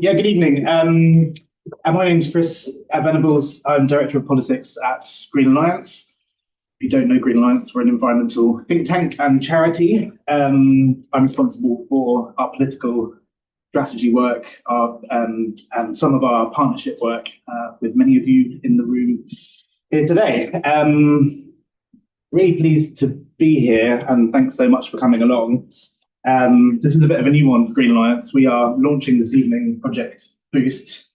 Yeah, good evening. My name's Chris Venables. I'm Director of Politics at Green Alliance. If you don't know Green Alliance, we're an environmental think tank and charity. I'm responsible for our political strategy work and some of our partnership work with many of you in the room here today. Really pleased to be here, and thanks so much for coming along. This is a bit of a new one for Green Alliance. We are launching this evening Project Boost,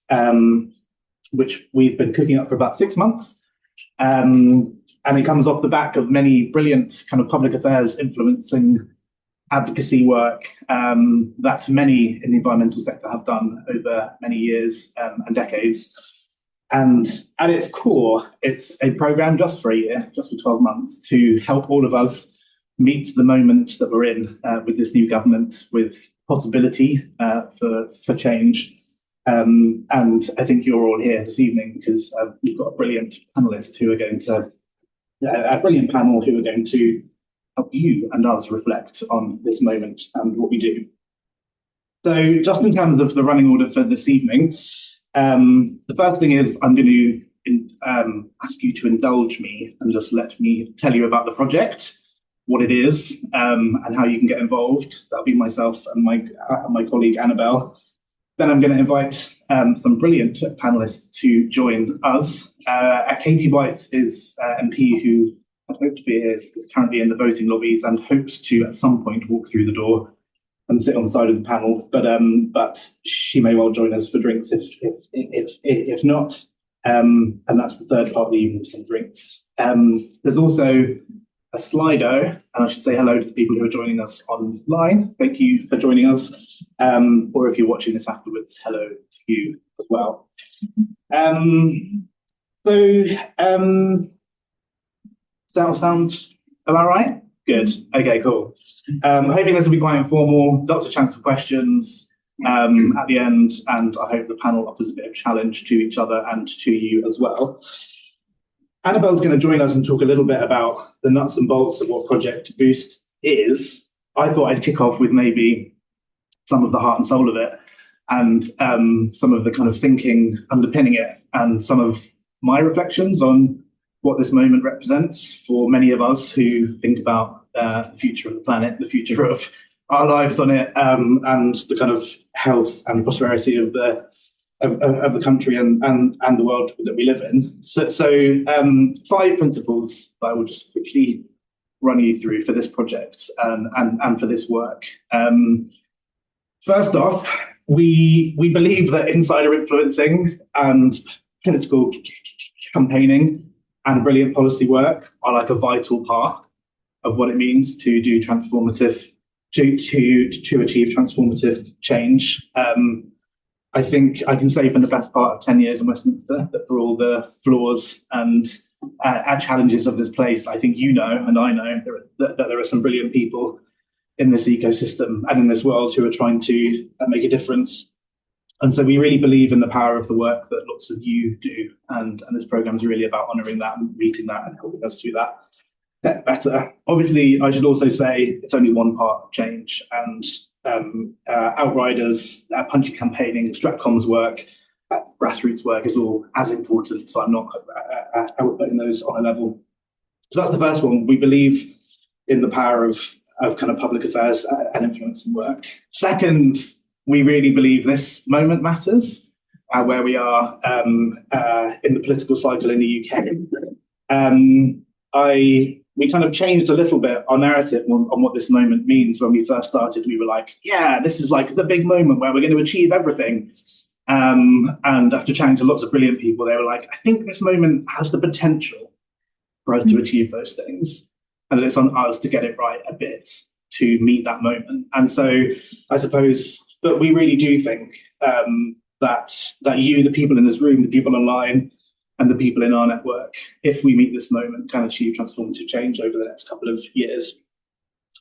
which we've been cooking up for about 6 months. And it comes off the back of many brilliant kind of public affairs influencing advocacy work that many in the environmental sector have done over many years and decades. And at its core, it's a programme just for a year, just for 12 months, to help all of us meet the moment that we're in with this new government, with possibility for change. And I think you're all here this evening because we've got a brilliant panelist who are going to, a brilliant panel who are going to help you and us reflect on this moment and what we do. So just in terms of the running order for this evening, the first thing is I'm going to ask you to indulge me and just let me tell you about the project, what it is, and how you can get involved. That'll be myself and my colleague Annabelle. Then I'm going to invite some brilliant panelists to join us. Katie White is MP who I hope to be here, is currently in the voting lobbies and hopes to at some point walk through the door and sit on the side of the panel. But she may well join us for drinks if not. And that's the third part of the evening, some drinks. There's also a Slido, and I should say hello to the people who are joining us online. Thank you for joining us. Or if you're watching this afterwards, hello to you as well. Does that sound about right? Good. Okay, cool. Hoping this will be quite informal, lots of chance for questions at the end, and I hope the panel offers a bit of challenge to each other and to you as well. Annabelle's going to join us and talk a little bit about the nuts and bolts of what Project Boost is. I thought I'd kick off with maybe some of the heart and soul of it and some of the kind of thinking underpinning it and some of my reflections on what this moment represents for many of us who think about the future of the planet, the future of our lives on it, and the kind of health and prosperity of the country and the world that we live in. So 5 principles that I will just quickly run you through for this project and for this work. First off, we believe that insider influencing and political campaigning and brilliant policy work are like a vital part of what it means to do transformative, to achieve transformative change. I think I can say from the best part of 10 years in Westminster that for all the flaws and challenges of this place, I think you know and I know that there are some brilliant people in this ecosystem and in this world who are trying to make a difference. And so we really believe in the power of the work that lots of you do. And this programme is really about honouring that and meeting that and helping us do that better. Obviously, I should also say it's only one part of change, and Outriders, punchy campaigning, Stratcom's work, grassroots work is all as important. So I'm not putting those on a level. So that's the first one. We believe in the power of kind of public affairs and influencing work. Second, we really believe this moment matters, where we are in the political cycle in the UK. We kind of changed a little bit our narrative on what this moment means. When we first started, we were like, yeah, this is like the big moment where we're going to achieve everything. And after chatting to lots of brilliant people, they were like, I think this moment has the potential for us to achieve those things. And it's on us to get it right a bit to meet that moment. And so I suppose that we really do think that you, the people in this room, the people online, and the people in our network, if we meet this moment, can achieve transformative change over the next couple of years.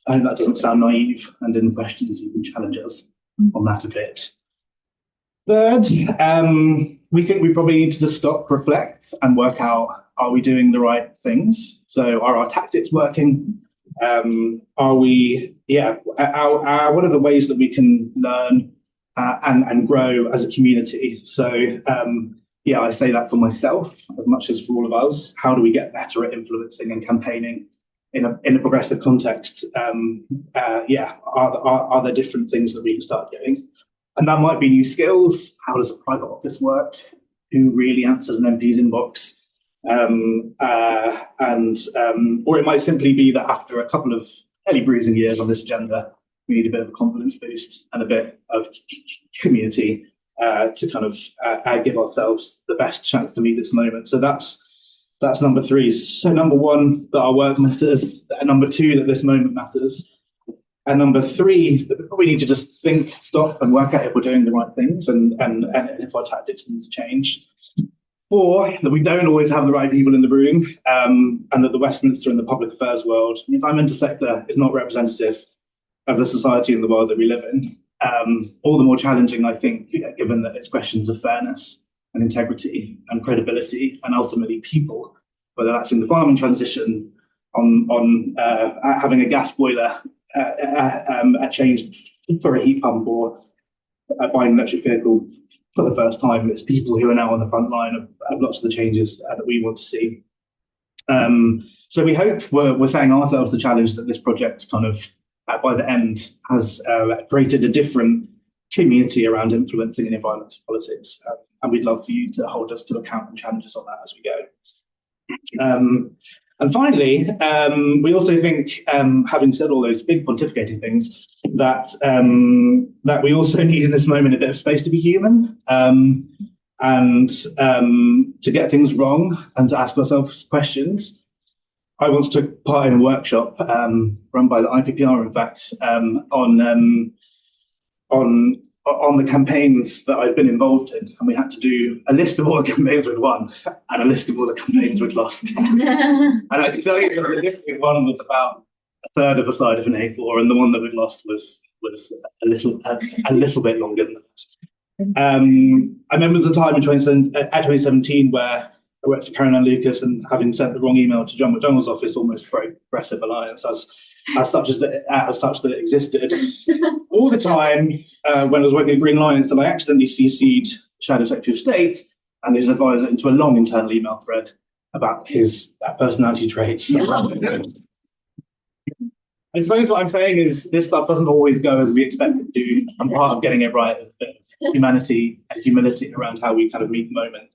I hope that doesn't sound naive, and in the questions you can challenge us on that a bit. Third, we think we probably need to just stop, reflect, and work out, are we doing the right things? So are our tactics working? Are we, what are the ways that we can learn and grow as a community. So yeah, I say that for myself as much as for all of us. How do we get better at influencing and campaigning in a progressive context? Yeah, are there different things that we can start doing? And that might be new skills. How does a private office work? Who really answers an MP's inbox? Or it might simply be that after a couple of fairly bruising years on this agenda, we need a bit of a confidence boost and a bit of community to kind of give ourselves the best chance to meet this moment. So that's number 3. So number 1, that our work matters. And number 2, that this moment matters. And number 3, that we probably need to just think, stop, and work out if we're doing the right things and if our tactics need to change. 4, that we don't always have the right people in the room, and that the Westminster and the public affairs world, the environmental sector, is not representative of the society and the world that we live in. All the more challenging, I think, given that it's questions of fairness and integrity and credibility and ultimately people, whether that's in the farming transition, on having a gas boiler changed for a heat pump, or buying an electric vehicle for the first time. It's people who are now on the front line of lots of the changes that we want to see. So we hope we're setting ourselves the challenge that this project kind of, by the end, has created a different community around influencing in environmental politics. And we'd love for you to hold us to account and challenge us on that as we go. And finally, we also think, having said all those big pontificating things, that we also need in this moment a bit of space to be human, and to get things wrong and to ask ourselves questions. I once took part in a workshop run by the IPPR, in fact, on the campaigns that I'd been involved in, and we had to do a list of all the campaigns we'd won and a list of all the campaigns we'd lost. And I can tell you that the list we'd won was about a third of the side of an A4, and the one that we'd lost was a little bit longer than that. And then there was a time in 2017 where I worked for Caroline Lucas, and having sent the wrong email to John McDonnell's office almost broke Progressive Alliance as such that it existed. All the time when I was working at Green Alliance, that I accidentally CC'd Shadow Secretary of State and his advisor into a long internal email thread about his personality traits. I suppose what I'm saying is this stuff doesn't always go as we expect it to, and part of getting it right is a bit of humanity and humility around how we kind of meet the moment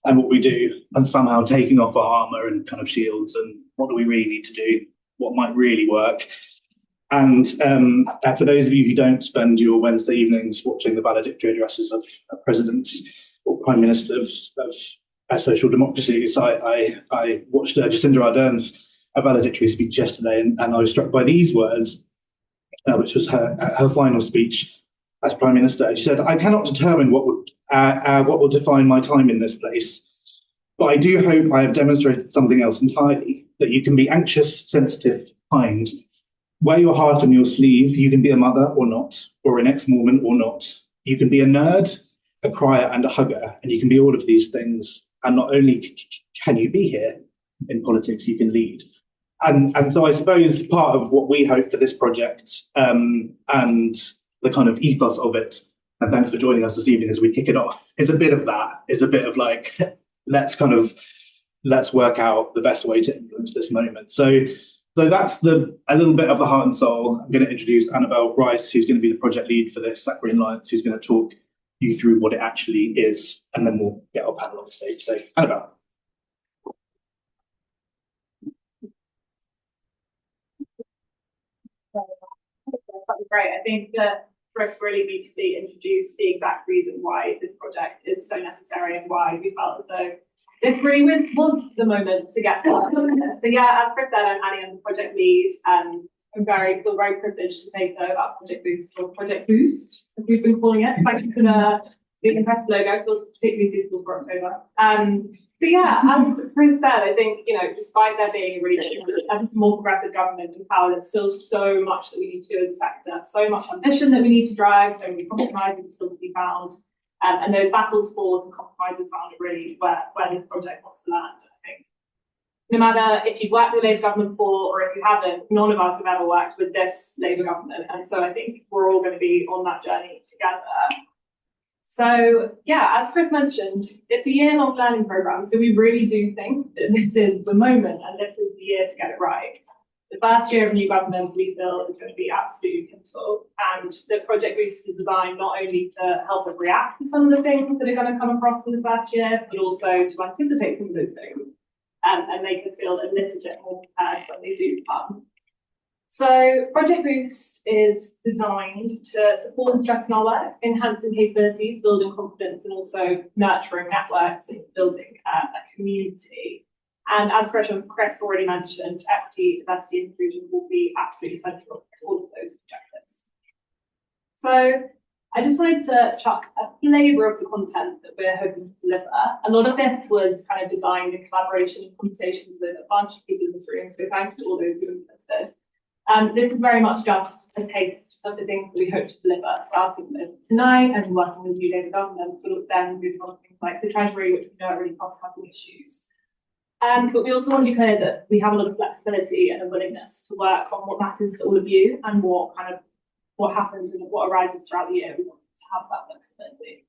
and what we do, and somehow taking off our armour and kind of shields and what do we really need to do, what might really work. And for those of you who don't spend your Wednesday evenings watching the valedictory addresses of presidents or prime ministers of social democracies, I watched Jacinda Ardern's valedictory speech yesterday, and I was struck by these words, which was her final speech as Prime Minister. She said, "I cannot determine what will define my time in this place, but I do hope I have demonstrated something else entirely, that you can be anxious, sensitive, kind. Wear your heart on your sleeve. You can be a mother or not, or an ex-Mormon or not. You can be a nerd, a crier, and a hugger, and you can be all of these things. And not only can you be here in politics, you can lead." And so I suppose part of what we hope for this project, and the kind of ethos of it, and thanks for joining us this evening as we kick it off, is a bit of that. Is a bit of like, let's work out the best way to influence this moment. So that's a little bit of the heart and soul. I'm going to introduce Annabelle Rice, who's going to be the project lead for this at Green Alliance, who's going to talk you through what it actually is, and then we'll get our panel on stage. So Annabelle. That'd be great. I think that Chris really beautifully introduced the exact reason why this project is so necessary and why we felt as though this really was the moment to get started on this. So yeah, as Chris said, I'm Annie, I'm the project lead. I'm feel very privileged to say so about Project Boost, or Project Boost, as we've been calling it. Thanks for the impressive logo, feels particularly suitable for October. But yeah, as Chris said, I think, despite there being a really more progressive government in power, there's still so much that we need to do as a sector, so much ambition that we need to drive, so many compromises still to be found. And those battles fought and compromises found are really where this project wants to land, I think. no matter if you've worked with the Labour government before or if you haven't, none of us have ever worked with this Labour government. And so I think we're all going to be on that journey together. So yeah, as Chris mentioned, it's a year-long learning programme. So we really do think that this is the moment and this is the year to get it right. The first year of new government, we feel, is going to be absolutely pivotal. And the Project Boost is designed not only to help us react to some of the things that are going to come across in the first year, but also to anticipate some of those things and make us feel a little bit more prepared when they do come. So Project Boost is designed to support and strengthen our work, enhancing capabilities, building confidence, and also nurturing networks and building a community. And as Chris already mentioned, equity, diversity, and inclusion will be absolutely central to all of those objectives. So I just wanted to chuck a flavour of the content that we're hoping to deliver. A lot of this was kind of designed in collaboration and conversations with a bunch of people in this room, so thanks to all those who implemented. This is very much just a taste of the things that we hope to deliver, starting with tonight and working with new Labour government, sort of then moving on to things like the Treasury, which we know are really cross-cutting issues. But we also want to be clear that we have a lot of flexibility and a willingness to work on what matters to all of you and what happens and what arises throughout the year. We want to have that flexibility.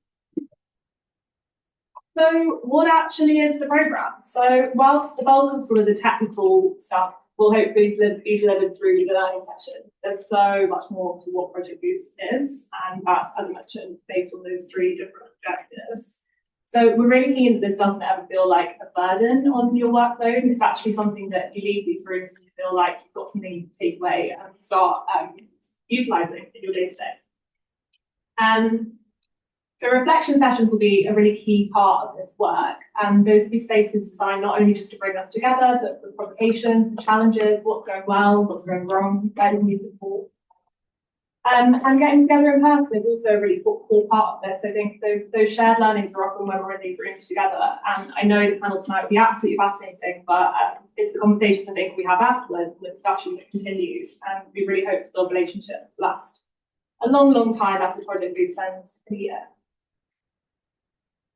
So what actually is the programme? So whilst the bulk of sort of the technical stuff will hopefully be delivered through the learning session, there's so much more to what Project Boost is, and that's, as I mentioned, based on those three different objectives. So we're really keen that this doesn't ever feel like a burden on your workload. It's actually something that you leave these rooms and you feel like you've got something to take away and start utilising in your day-to-day. So reflection sessions will be a really key part of this work, and those will be spaces designed not only just to bring us together, but for provocations, for challenges, what's going well, what's going wrong, where do we need support. And getting together in person is also a really core part of this. I think those shared learnings are often when we're in these rooms together. And I know the panel tonight will be absolutely fascinating, but it's the conversations I think we have afterwards, the discussion that continues. And we really hope to build relationships that last a long, long time after Project Boost ends in a year.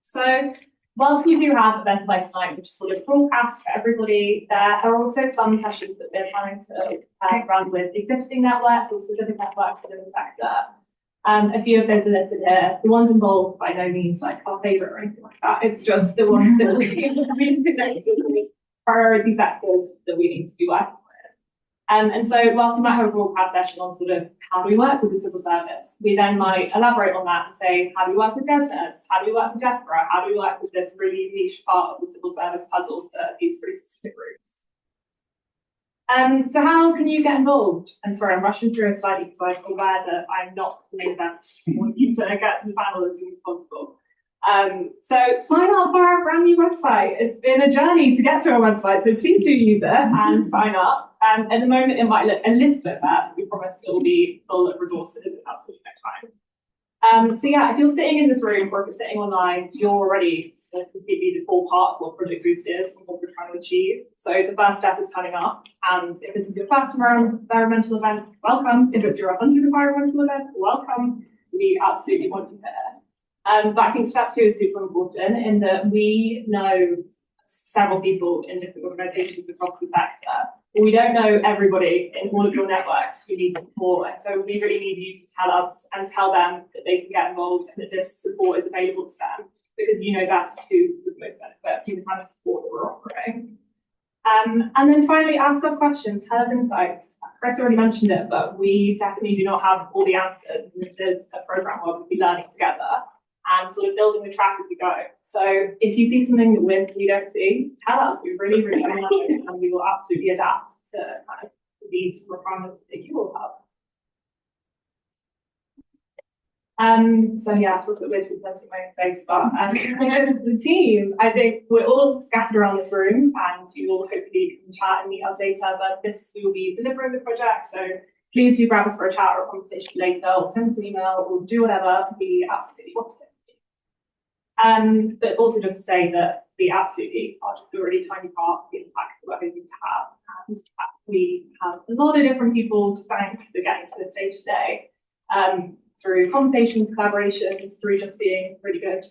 So whilst we do have events like tonight, which is sort of broadcast for everybody, there are also some sessions that we're planning to run with existing networks or specific networks within the sector. A few of those are listed here. The ones involved by no means like our favourite or anything like that. It's just the ones that we priority sectors that we need to be working with. And so whilst we might have a broadcast session on sort of how do we work with the civil service, we then might elaborate on that and say, how do we work with DevNets? How do we work with DEFRA? How do we work with this really niche part of the civil service puzzle for these three specific groups? So how can you get involved? And sorry, I'm rushing through it slightly because I'm aware that I'm not the main event. I want you to get to the panel as soon as possible. So sign up for our brand new website. It's been a journey to get to our website, so please do use it and sign up. At the moment, it might look a little bit bad. We promise it will be full of resources if that's the next time. So yeah, if you're sitting in this room or if you're sitting online, you're already completely the core part of what Project Boost is and what we're trying to achieve. So the first step is turning up. And if this is your first environmental event, welcome. If it's your 100th environmental event, welcome. We absolutely want you there. But I think step 2 is super important in that we know several people in different organisations across the sector. But we don't know everybody in all of your networks who need support. And so we really need you to tell us and tell them that they can get involved and that this support is available to them, because you know best who would most benefit from the kind of support that we're offering. And then finally, ask us questions, tell us insights. Chris already mentioned it, but we definitely do not have all the answers. This is a programme where we'll be learning together and sort of building the track as we go. So if you see something that we don't see, tell us. We really, really want to know, and we will absolutely adapt to kind of the needs and requirements that you will have. So yeah, it was a bit weird to be presenting my own face, but the team, I think we're all scattered around this room, and you will hopefully can chat and meet us later. But this, we will be delivering the project, so please do grab us for a chat or a conversation later, or send us an email, or do whatever. We absolutely want to. But also just to say that we absolutely are just a really tiny part of the impact that we're hoping to have. And we have a lot of different people to thank for getting to this stage today. Through conversations, collaborations, through just being really good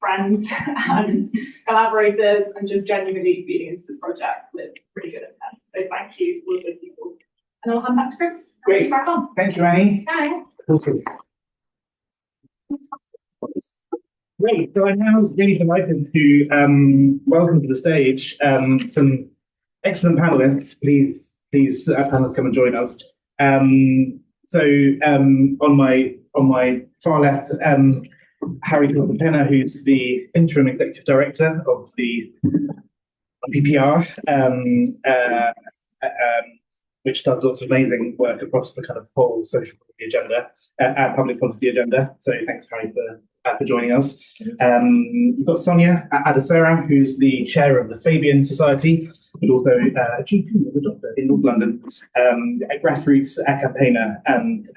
friends and collaborators, and just genuinely feeding into this project with pretty good intent. So thank you to all of those people. And I'll hand back to Chris. Great. Back on. Thank you, Annie. Thanks. Awesome. Great. So I'm now really delighted to welcome to the stage some excellent panelists. Please, panelists, come and join us. On my far left, Harry Penner, who's the interim executive director of the PPR, which does lots of amazing work across the kind of whole social policy agenda and public policy agenda. So thanks, Harry, for joining us. We've got Sonia Adesara, who's the chair of the Fabian Society, but also a GP, a doctor in North London, a grassroots campaigner, and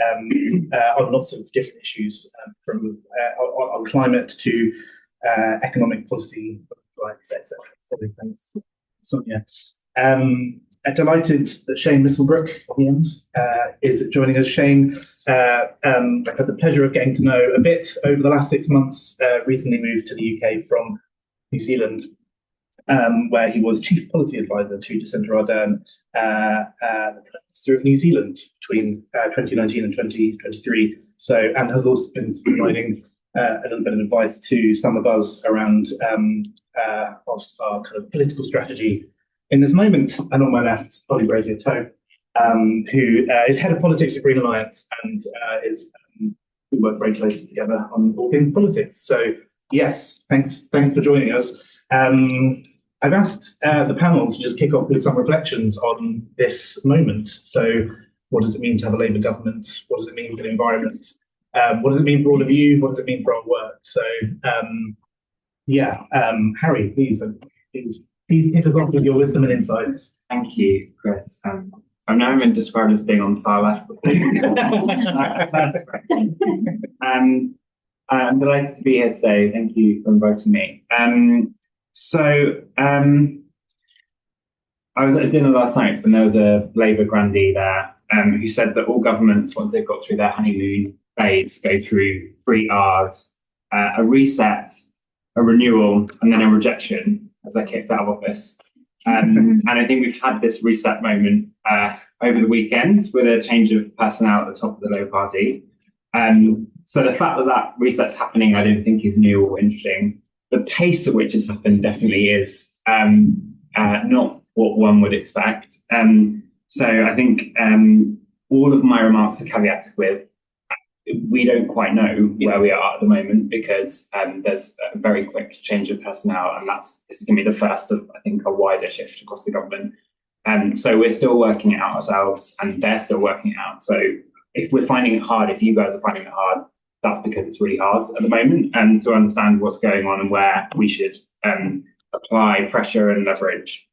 on lots of different issues, from on climate to economic policy, etc. So thanks, Sonia. Delighted that Shane Misselbrook at the end is joining us. Shane, I've had the pleasure of getting to know a bit over the last 6 months. Recently moved to the UK from New Zealand, where he was chief policy advisor to Jacinda Ardern, the Prime Minister of New Zealand, between 2019 and 2023. So, and has also been providing a little bit of advice to some of us around our kind of political strategy in this moment. And on my left, Ollie Brazier-Toe, who is head of politics at Green Alliance, and we work very closely together on all things politics. So yes, thanks for joining us. I've asked the panel to just kick off with some reflections on this moment. So what does it mean to have a Labour government? What does it mean for the environment? What does it mean for all of you? What does it mean for our work? So Harry, please kick us off with your wisdom and insights. Thank you, Chris. I've never been described as being on the far left before. That's great. I'm delighted to be here today. Thank you for inviting me. I was at dinner last night and there was a Labour grandee there who said that all governments, once they've got through their honeymoon phase, go through 3 R's: a reset, a renewal, and then a rejection as they're kicked out of office. And I think we've had this reset moment over the weekend with a change of personnel at the top of the Labour Party. So the fact that that reset's happening, I don't think is new or interesting. The pace at which it's happened definitely is not what one would expect. So I think all of my remarks are caveated with we don't quite know where we are at the moment, because there's a very quick change of personnel, and this is going to be the first of, I think, a wider shift across the government. So we're still working it out ourselves, and they're still working it out. So if we're finding it hard, if you guys are finding it hard, that's because it's really hard at the moment, and to understand what's going on and where we should apply pressure and leverage.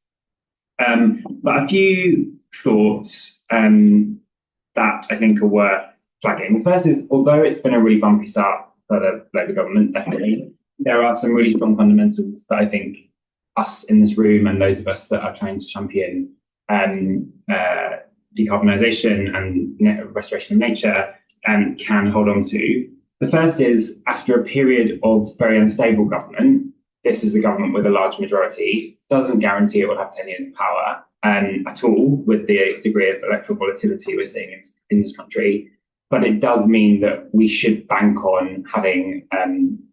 But a few thoughts that I think are worth flagging. The first is, although it's been a really bumpy start for the Labour government, definitely, there are some really strong fundamentals that I think us in this room and those of us that are trying to champion decarbonisation and restoration of nature can hold on to. The first is, after a period of very unstable government, this is a government with a large majority, doesn't guarantee it will have 10 years of power at all, with the degree of electoral volatility we're seeing in this country. But it does mean that we should bank on having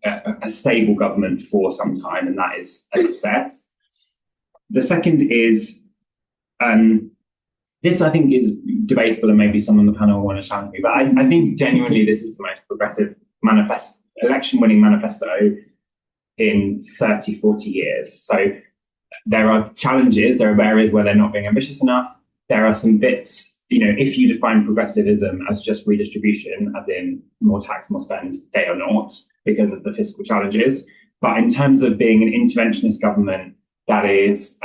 a stable government for some time, and that is set. The second is, this I think is debatable, and maybe some on the panel want to challenge me, but I think genuinely this is the most progressive election-winning manifesto in 30, 40 years. So there are challenges, there are areas where they're not being ambitious enough. There are some bits, if you define progressivism as just redistribution, as in more tax, more spend, they are not, because of the fiscal challenges. But in terms of being an interventionist government that is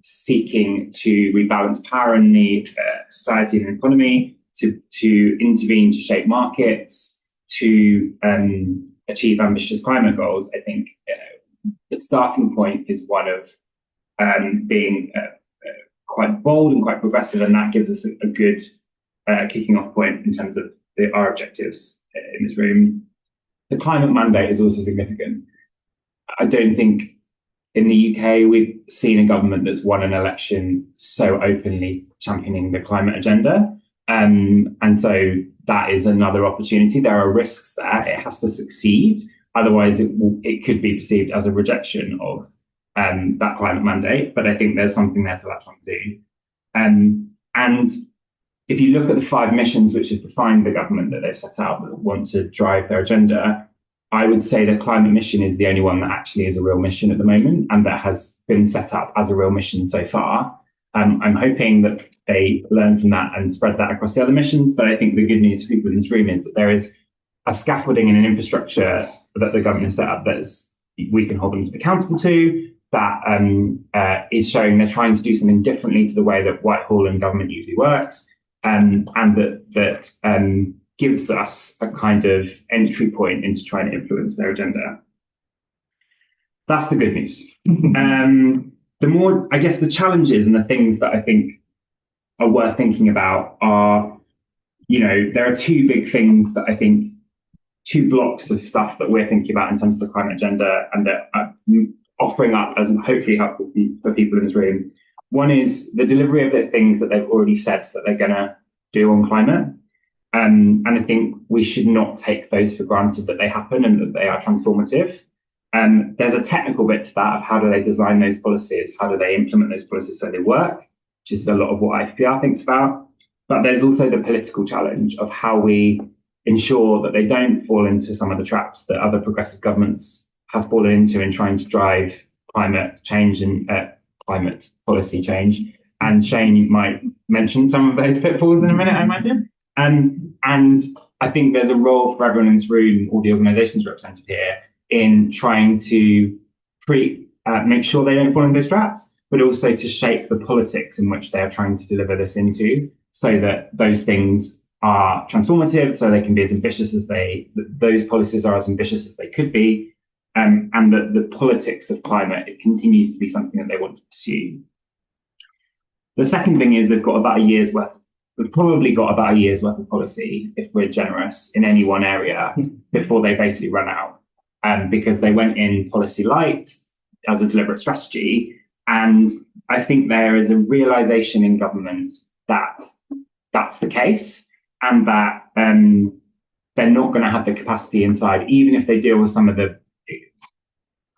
seeking to rebalance power in the society and economy, to intervene to shape markets, to achieve ambitious climate goals, I think the starting point is one of being quite bold and quite progressive, and that gives us a good kicking off point in terms of our objectives in this room. The climate mandate is also significant. I don't think in the UK we've seen a government that's won an election so openly championing the climate agenda. And so that is another opportunity. There are risks there. It has to succeed. Otherwise, it could be perceived as a rejection of that climate mandate. But I think there's something there to latch on to. And if you look at the 5 missions which have defined the government that they've set out that want to drive their agenda, I would say the climate mission is the only one that actually is a real mission at the moment and that has been set up as a real mission so far. I'm hoping that they learn from that and spread that across the other missions. But I think the good news for people in this room is that there is a scaffolding and an infrastructure that the government has set up that we can hold them accountable to, that is showing they're trying to do something differently to the way that Whitehall and government usually works, and that gives us a kind of entry point into trying to influence their agenda. That's the good news. The more, I guess, the challenges and the things that I think are worth thinking about are, there are 2 big things that I think, 2 blocks of stuff that we're thinking about in terms of the climate agenda and that are offering up as hopefully helpful for people in this room. One is the delivery of the things that they've already said that they're going to do on climate. And I think we should not take those for granted that they happen and that they are transformative. There's a technical bit to that of how do they design those policies, how do they implement those policies so they work, which is a lot of what IPR thinks about. But there's also the political challenge of how we ensure that they don't fall into some of the traps that other progressive governments have fallen into in trying to drive climate change and climate policy change. And Shane, you might mention some of those pitfalls in a minute, I imagine. And I think there's a role for everyone in this room, all the organisations represented here, in trying to make sure they don't fall into those traps, but also to shape the politics in which they are trying to deliver this into, so that those things are transformative, so they can be as ambitious as those policies are as ambitious as they could be, and that the politics of climate, it continues to be something that they want to pursue. The second thing is we've probably got about a year's worth of policy, if we're generous, in any one area before they basically run out. Because they went in policy light as a deliberate strategy. And I think there is a realization in government that that's the case, and that they're not going to have the capacity inside, even if they deal with some of the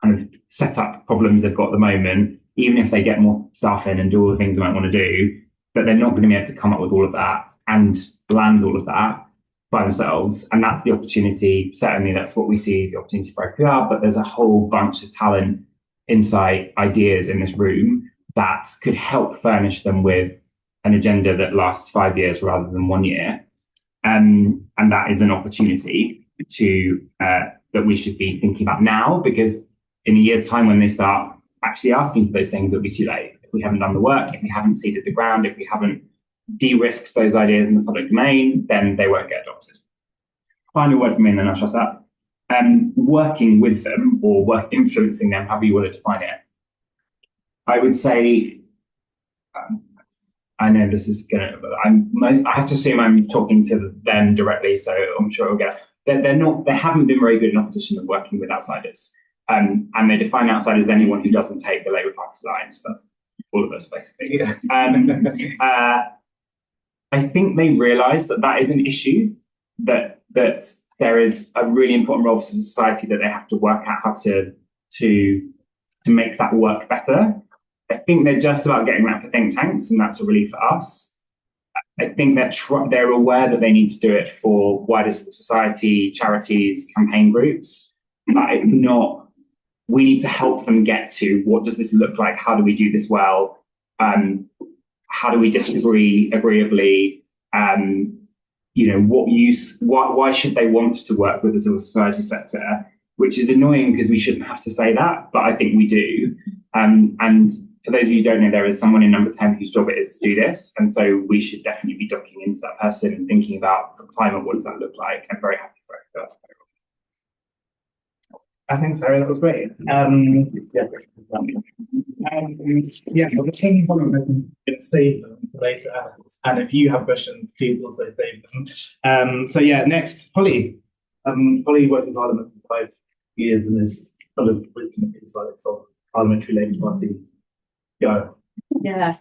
kind of setup problems they've got at the moment, even if they get more staff in and do all the things they might want to do, that they're not going to be able to come up with all of that and land all of that by themselves. And that's the opportunity. Certainly that's what we see, the opportunity for IPR, but there's a whole bunch of talent, insight, ideas in this room that could help furnish them with an agenda that lasts 5 years rather than 1 year. And that is an opportunity that we should be thinking about now, because in a year's time, when they start actually asking for those things, it'll be too late. If we haven't done the work, if we haven't seeded the ground, if we haven't de-risked those ideas in the public domain, then they won't get adopted. Final word from me, and then I'll shut up. Working with them or influencing them, however you want to define it. I would say, I know this is going to, I have to assume I'm talking to them directly, so I'm sure I'll get it. They haven't been very good in opposition of working with outsiders. And they define outsiders as anyone who doesn't take the Labour Party line. So that's all of us, basically. Yeah. I think they realise that is an issue, that there is a really important role for society that they have to work out how to make that work better. I think they're just about getting around for think tanks, and that's a relief for us. I think they're aware that they need to do it for wider civil society, charities, campaign groups. But if not, we need to help them get to what does this look like? How do we do this well? How do we disagree agreeably? Why should they want to work with the civil society sector? Which is annoying because we shouldn't have to say that, but I think we do. And for those of you who don't know, there is someone in number 10 whose job it is to do this. And so we should definitely be docking into that person and thinking about the climate, what does that look like? I'm very happy for it. Thanks, Harry. That was great. We'll continue on and save them for later. And if you have questions, please also save them. Next, Polly. Polly worked in Parliament for 5 years and is full of wisdom and insights of parliamentary Labour Party. Go. Yeah.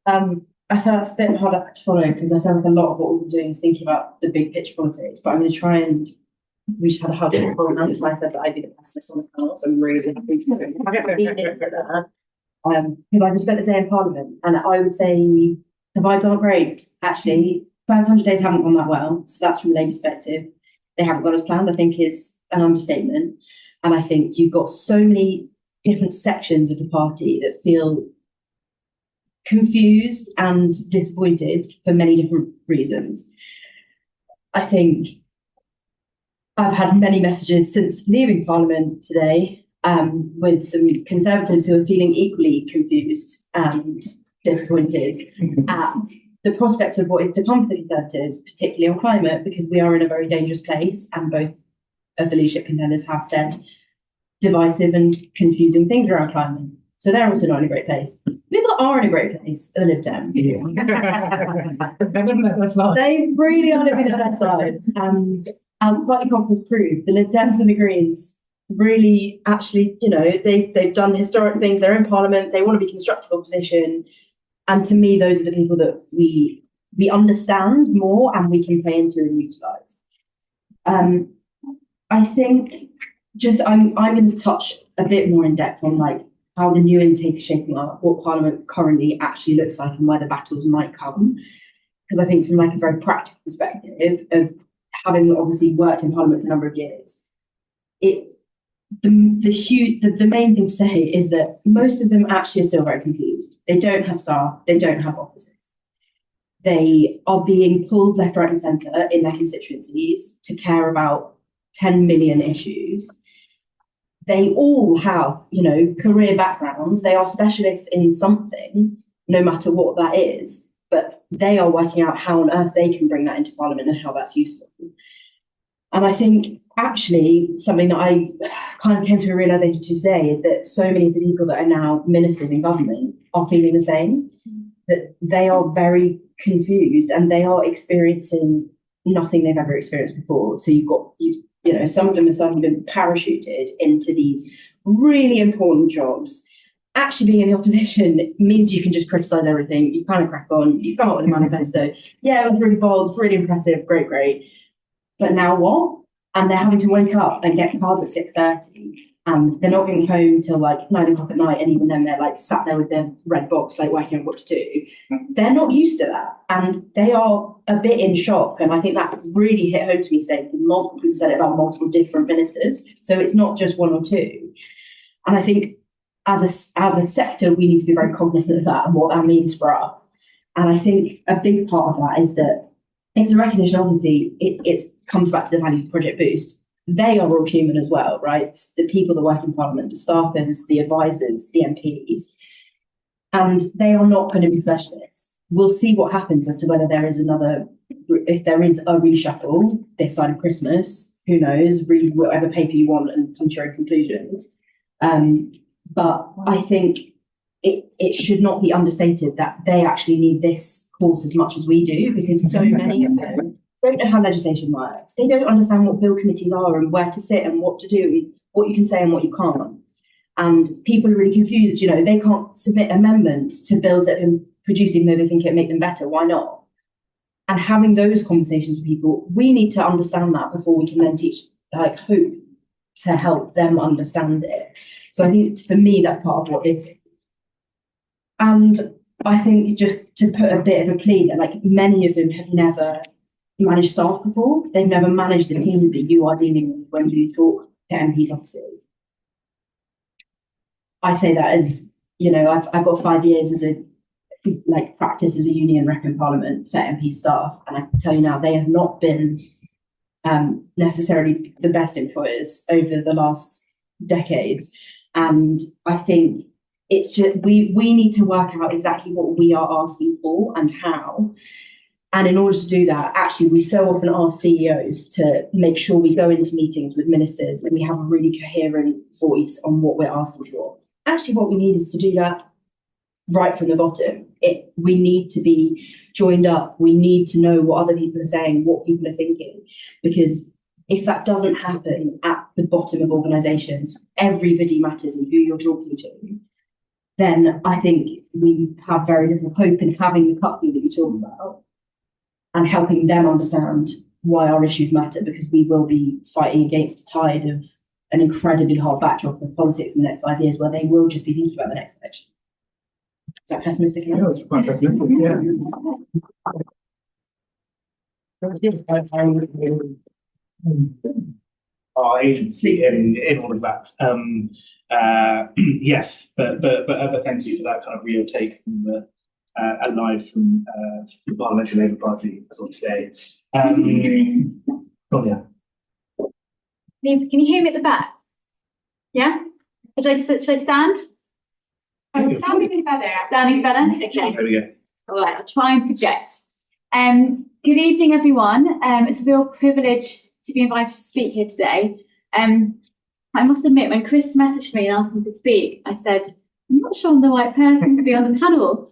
I feel that's a bit harder to follow because I feel like a lot of what we've been doing is thinking about the big picture politics, but I'm going to try and we just had a hard time and I said that I'd be the pessimist on this panel, so I'm really happy to lean into that. Because I just spent the day in Parliament and I would say the vibes aren't great. Actually, first 100 days haven't gone that well, so that's from a Labour perspective. They haven't gone as planned, I think is an understatement. And I think you've got so many different sections of the party that feel confused and disappointed for many different reasons. I think I've had many messages since leaving Parliament today with some Conservatives who are feeling equally confused and disappointed at the prospect of what is to come for the Conservatives, particularly on climate, because we are in a very dangerous place and both of the leadership contenders have said divisive and confusing things around climate. So they're also not in a great place. People that are in a great place are the Lib Dems. They really are living their best lives. And as Party Conference proved, the Lib Dems and the Greens really actually, they've done historic things. They're in Parliament. They want to be constructive opposition. And to me, those are the people that we understand more and we can play into and utilise. I think I'm going to touch a bit more in depth on how the new intake is shaping up, what Parliament currently actually looks like and where the battles might come. Because I think from a very practical perspective of having obviously worked in Parliament for a number of years, the main thing to say is that most of them actually are still very confused. They don't have staff, they don't have officers. They are being pulled left, right and centre in their constituencies to care about 10 million issues. They all have, career backgrounds. They are specialists in something, no matter what that is, but they are working out how on earth they can bring that into Parliament and how that's useful. And I think actually something that I kind of came to a realisation today is that so many of the people that are now ministers in government are feeling the same, that they are very confused and they are experiencing nothing they've ever experienced before. So some of them have suddenly been parachuted into these really important jobs. Actually being in the opposition means you can just criticise everything. You kind of crack on. You come up with a manifesto. Yeah, it was really bold, really impressive, great. But now what? And they're having to wake up and get cars at 6:30 and they're not getting home till 9 o'clock at night. And even then they're sat there with their red box, working out what to do. They're not used to that. And they are a bit in shock. And I think that really hit home to me today because multiple people said it about multiple different ministers. So it's not just one or two. And I think as a sector, we need to be very cognizant of that and what that means for us. And I think a big part of that is that it's a recognition, obviously, it comes back to the values of Project Boost. They are all human as well, right? The people that work in Parliament, the staffers, the advisors, the MPs, and they are not going to be specialists. We'll see what happens as to whether if there is a reshuffle this side of Christmas, who knows, read whatever paper you want and come to your own conclusions. But I think it should not be understated that they actually need this course as much as we do, because so many of them don't know how legislation works. They don't understand what bill committees are and where to sit and what to do, and what you can say and what you can't. And people are really confused. They can't submit amendments to bills that have been produced even though they think it make them better. Why not? And having those conversations with people, we need to understand that before we can then teach, hope to help them understand it. So I think for me, that's part of what it is. And I think just to put a bit of a plea that many of them have never managed staff before. They've never managed the teams that you are dealing with when you talk to MPs' offices. I say that as, I've got 5 years as a practice as a union rep in Parliament for MP staff, and I can tell you now they have not been necessarily the best employers over the last decades. And I think it's just we need to work out exactly what we are asking for and how. And in order to do that, actually, we so often ask CEOs to make sure we go into meetings with ministers and we have a really coherent voice on what we're asking for. Actually, what we need is to do that right from the bottom. We need to be joined up. We need to know what other people are saying, what people are thinking, because if that doesn't happen at the bottom of organisations, everybody matters in who you're talking to, then I think we have very little hope in having the company that you talk about and helping them understand why our issues matter, because we will be fighting against a tide of an incredibly hard backdrop of politics in the next 5 years where they will just be thinking about the next election. Is that pessimistic? Yeah, it's quite pessimistic, yeah. Our agency in all of that. Yes, but thank you for that kind of real take from the alive from the Parliamentary Labour Party as of today. Oh yeah. Can you hear me at the back? Yeah? Should I stand? Standing is better. Standing's better? Okay. There we go. All right, I'll try and project. Good evening, everyone. It's a real privilege to be invited to speak here today. I must admit, when Chris messaged me and asked me to speak, I said, I'm not sure I'm the right person to be on the panel.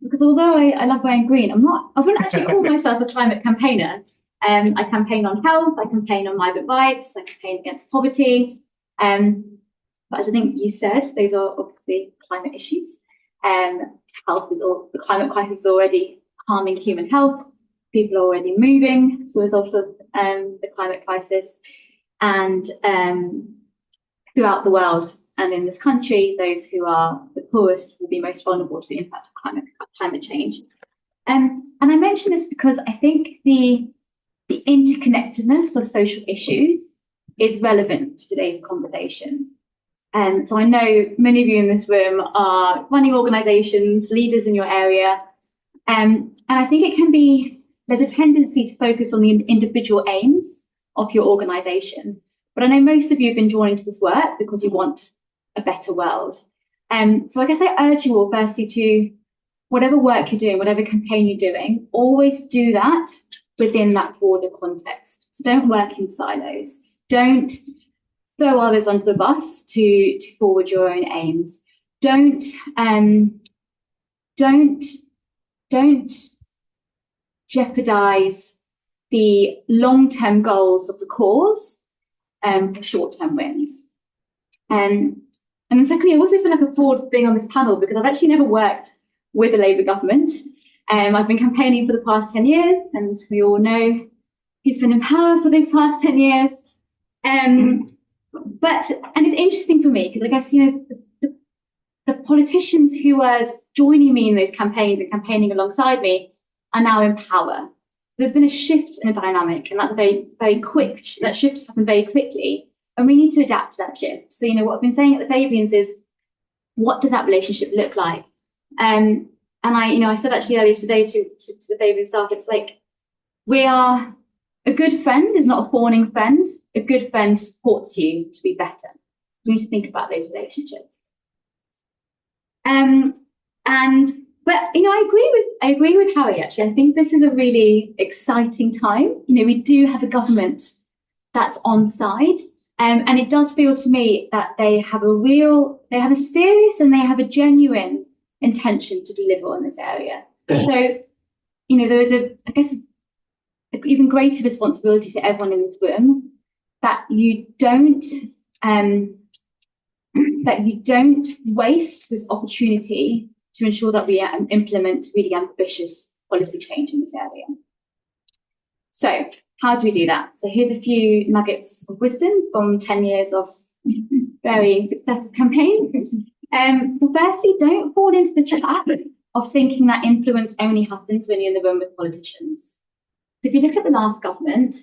Because although I love wearing green, I wouldn't actually call myself a climate campaigner. I campaign on health, I campaign on migrant rights, I campaign against poverty. But as I think you said, those are obviously climate issues. The climate crisis is already harming human health. People are already moving as a result of the climate crisis. And throughout the world and in this country, those who are the poorest will be most vulnerable to the impact of climate change. And I mention this because I think the interconnectedness of social issues is relevant to today's conversation. So I know many of you in this room are running organisations, leaders in your area, and I think there's a tendency to focus on the individual aims of your organisation. But I know most of you have been drawn into this work because you want a better world. So I guess I urge you all firstly to, whatever work you're doing, whatever campaign you're doing, always do that within that broader context. So don't work in silos. Don't throw others under the bus to forward your own aims. Don't jeopardize the long-term goals of the cause for short-term wins. And then secondly, I also feel like a fraud being on this panel because I've actually never worked with the Labour government. I've been campaigning for the past 10 years, and we all know who's been in power for those past 10 years. But it's interesting for me because I guess, the politicians who were joining me in those campaigns and campaigning alongside me are now in power. There's been a shift in a dynamic, and that's that shift has happened very quickly, and we need to adapt to that shift. So, what I've been saying at the Fabians is, what does that relationship look like? And I said actually earlier today to the Fabian staff, it's like, a good friend is not a fawning friend. A good friend supports you to be better. You need to think about those relationships. But I agree with Harry, actually. I think this is a really exciting time. We do have a government that's on side. And it does feel to me that they have a serious and they have a genuine intention to deliver on this area. So, there is I guess, an even greater responsibility to everyone in this room that you don't waste this opportunity to ensure that we implement really ambitious policy change in this area. So how do we do that? So here's a few nuggets of wisdom from 10 years of very successful campaigns. Firstly, don't fall into the trap of thinking that influence only happens when you're in the room with politicians. So if you look at the last government,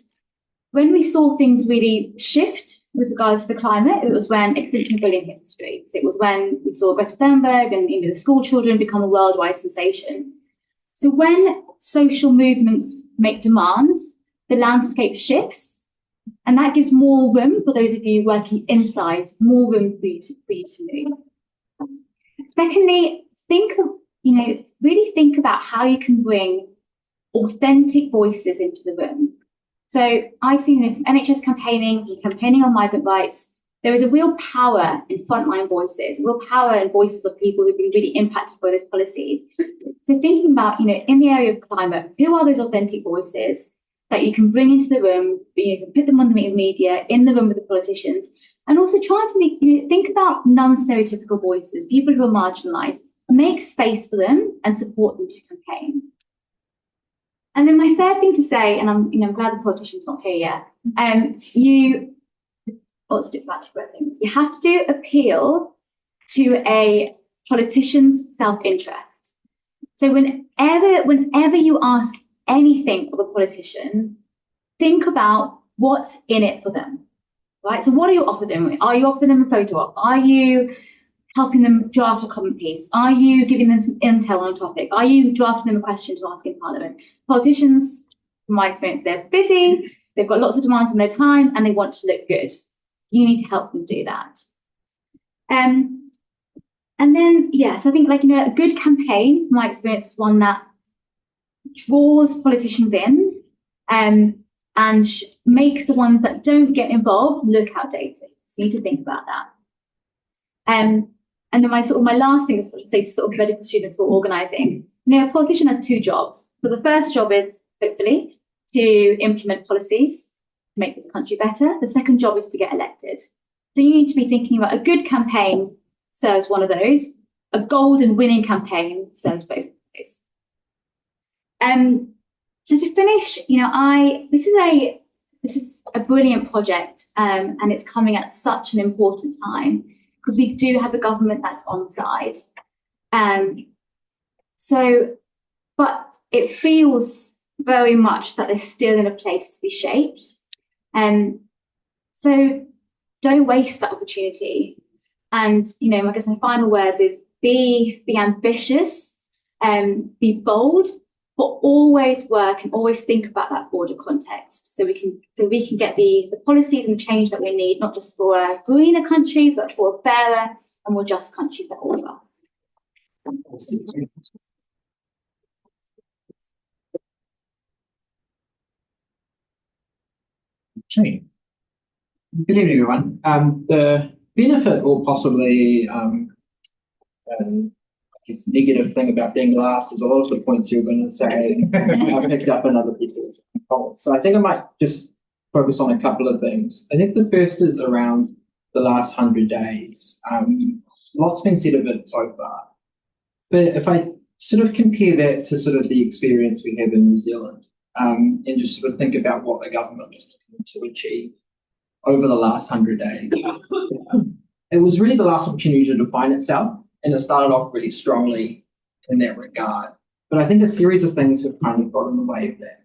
when we saw things really shift with regards to the climate, it was when extinction rebellion hit the streets. It was when we saw Greta Thunberg and the school children become a worldwide sensation. So when social movements make demands, the landscape shifts, and that gives more room for those of you working inside, more room for you to move. Secondly, really think about how you can bring authentic voices into the room. So I've seen NHS campaigning on migrant rights. There is a real power in frontline voices, real power in voices of people who've been really impacted by those policies. So thinking about, in the area of climate, who are those authentic voices? that you can bring into the room. You can put them on the media, in the room with the politicians, and also try to think about non-stereotypical voices, people who are marginalised, make space for them and support them to campaign. And then my third thing to say, and I'm glad the politician's not here yet, let's do back to things. You have to appeal to a politician's self-interest. So whenever you ask anything of a politician, think about what's in it for them, right? So what do you offer them? Are you offering them a photo op? Are you helping them draft a comment piece? Are you giving them some intel on a topic? Are you drafting them a question to ask in Parliament? Politicians, from my experience, they're busy, they've got lots of demands on their time, and they want to look good. You need to help them do that. And then, yes, I think a good campaign, from my experience, is one that draws politicians in and makes the ones that don't get involved look outdated. So you need to think about that. And then my last thing is to say to medical students who are organising, a politician has two jobs. So the first job is, hopefully, to implement policies to make this country better. The second job is to get elected. So you need to be thinking about a good campaign serves one of those. A golden winning campaign serves both of those. So to finish, this is a brilliant project, and it's coming at such an important time because we do have a government that's on side. But it feels very much that they're still in a place to be shaped. So don't waste that opportunity. And I guess my final words is be ambitious, be bold, but always work and always think about that broader context, so we can get the policies and the change that we need, not just for a greener country, but for a fairer and more just country for all of us. Okay. Good evening, everyone. The benefit, or possibly negative thing about being last, is a lot of the points you're going to say I picked up in other people's comments. So I think I might just focus on a couple of things. I think the first is around the last 100 days. Lots been said of it so far, but if I sort of compare that to sort of the experience we have in New Zealand, and just sort of think about what the government was looking to achieve over the last 100 days, it was really the last opportunity to define itself. And it started off really strongly in that regard. But I think a series of things have kind of got in the way of that.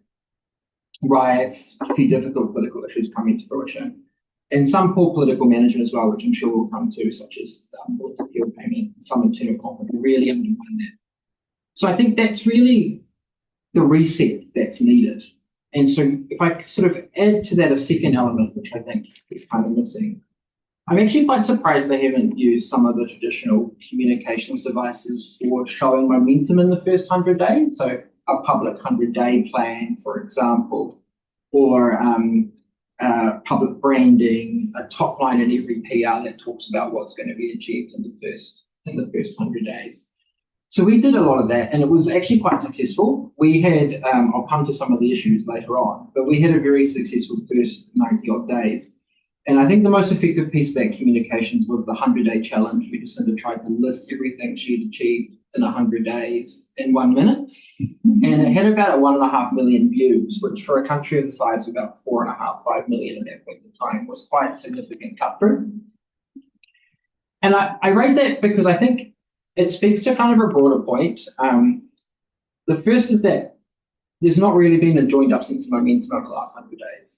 Riots, a few difficult political issues coming to fruition, and some poor political management as well, which I'm sure we'll come to, such as the appeal payment, some internal conflict, really undermine that. So I think that's really the reset that's needed. And so if I sort of add to that a second element, which I think is kind of missing, I'm actually quite surprised they haven't used some of the traditional communications devices for showing momentum in the first 100 days. So a public 100-day plan, for example, or public branding, a top line in every PR that talks about what's going to be achieved in the first 100 days. So we did a lot of that, and it was actually quite successful. We had, I'll come to some of the issues later on, but we had a very successful first 90-odd days. And I think the most effective piece of that communications was the 100-day challenge. We just tried to list everything she'd achieved in 100 days in 1 minute. And it had about 1.5 million views, which for a country of the size of about 4.5–5 million at that point in time was quite a significant cut through. And I raise that because I think it speaks to kind of a broader point. The first is that there's not really been a joined up sense of momentum over the last 100 days.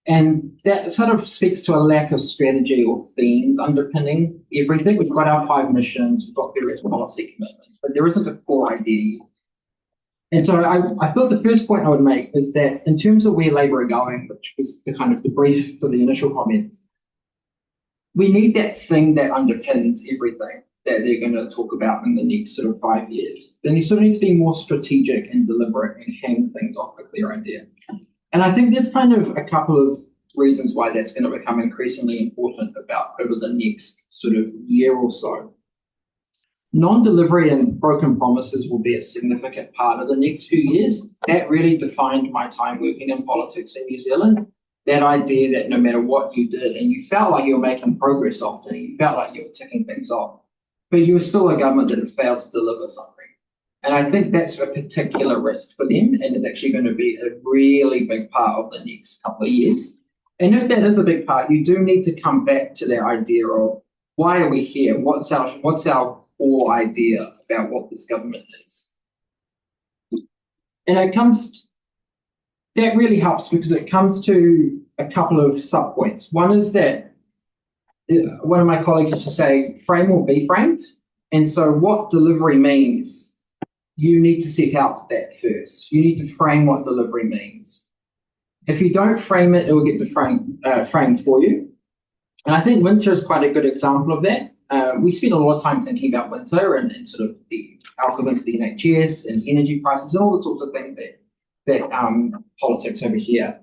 And that sort of speaks to a lack of strategy or themes underpinning everything. We've got our 5 missions, we've got various policy commitments, but there isn't a core idea. And so I thought the first point I would make is that in terms of where Labour are going, which was the kind of the brief for the initial comments, we need that thing that underpins everything that they're going to talk about in the next sort of 5 years. Then you sort of need to be more strategic and deliberate and hand things off a clear idea. And I think there's kind of a couple of reasons why that's going to become increasingly important about over the next sort of year or so. non-delivery and broken promises will be a significant part of the next few years. That really defined my time working in politics in New Zealand. That idea that no matter what you did, and you felt like you were making progress often, you felt like you were ticking things off, but you were still a government that had failed to deliver something. And I think that's a particular risk for them, and it's actually going to be a really big part of the next couple of years. And if that is a big part, you do need to come back to that idea of why are we here? What's our core idea about what this government is? And that really helps because it comes to a couple of sub-points. One is that one of my colleagues used to say, frame or be framed. And so what delivery means, you need to set out that first. You need to frame what delivery means. If you don't frame it, it will get framed for you. And I think winter is quite a good example of that. We spend a lot of time thinking about winter and sort of the outcome into the NHS and energy prices and all the sorts of things that politics over here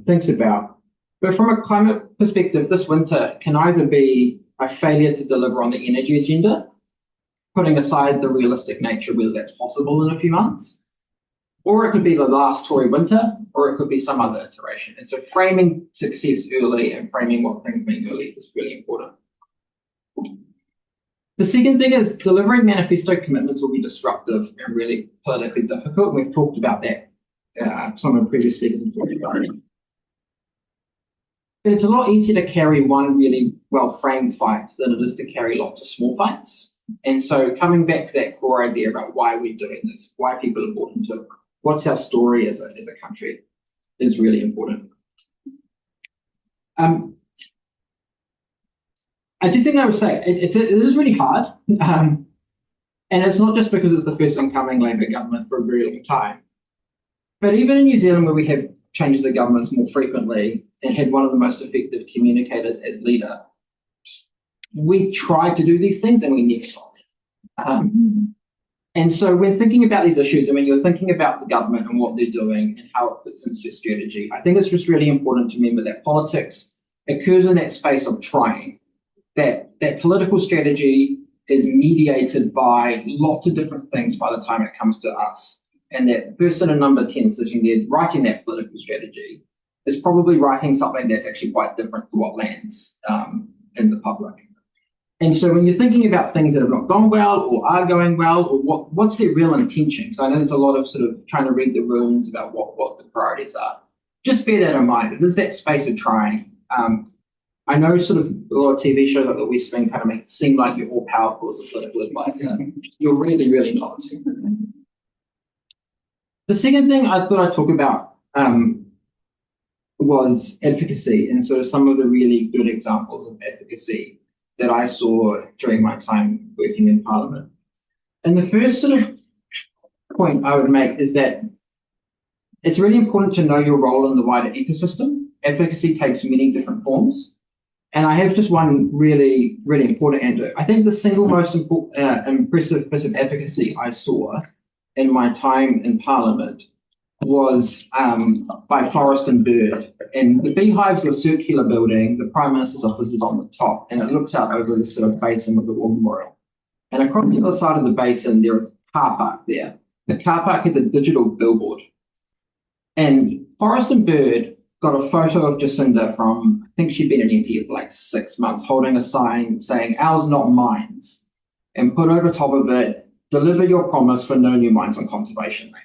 thinks about. But from a climate perspective, this winter can either be a failure to deliver on the energy agenda, putting aside the realistic nature whether that's possible in a few months, or it could be the last Tory winter, or it could be some other iteration. And so framing success early and framing what things mean early is really important. The second thing is delivering manifesto commitments will be disruptive and really politically difficult. We've talked about that. Some of the previous speakers have talked about it. But it's a lot easier to carry one really well-framed fight than it is to carry lots of small fights. And so coming back to that core idea about why we're doing this, why people are bought into it, what's our story as a country is really important. I do think I would say it is really hard. And it's not just because it's the first incoming Labour government for a very long time. But even in New Zealand, where we have changes of governments more frequently and had one of the most effective communicators as leader, we tried to do these things and we never got it. And so when thinking about these issues, and when you're thinking about the government and what they're doing and how it fits into your strategy, I think it's just really important to remember that politics occurs in that space of trying. That political strategy is mediated by lots of different things by the time it comes to us. And that person in number 10 sitting there writing that political strategy is probably writing something that's actually quite different to what lands in the public. And so when you're thinking about things that have not gone well or are going well, or what's their real intention? Because I know there's a lot of sort of trying to read the rooms about what the priorities are. Just bear that in mind. It is that space of trying. I know sort of a lot of TV shows like the West Wing kind of make it seem like you're all powerful as a political advisor. You're really, really not. The second thing I thought I'd talk about was advocacy and sort of some of the really good examples of advocacy that I saw during my time working in Parliament. And the first sort of point I would make is that it's really important to know your role in the wider ecosystem. Advocacy takes many different forms. And I have just one really, really important answer. I think the single most impressive bit of advocacy I saw in my time in Parliament was by Forest and Bird. And the Beehive's a circular building, the Prime Minister's office is on the top, and it looks out over this sort of basin with the War Memorial. And across the other side of the basin, there is a car park there. The car park is a digital billboard. And Forest and Bird got a photo of Jacinda from, I think she'd been an MP for like 6 months, holding a sign saying, "Ours, not mines," and put over top of it, "Deliver your promise for no new mines on conservation land."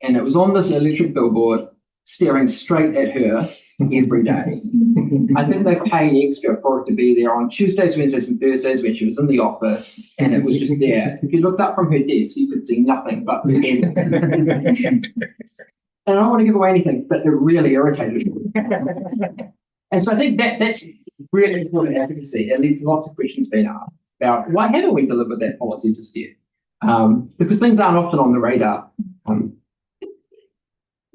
And it was on this electric billboard, staring straight at her every day. I think they paid extra for it to be there on Tuesdays, Wednesdays, and Thursdays when she was in the office, and it was just there. If you looked up from her desk, you could see nothing but and I don't want to give away anything, but it really irritated me. And so I think that's really important advocacy. It leads to lots of questions being asked about why haven't we delivered that policy just yet? Because things aren't often on the radar.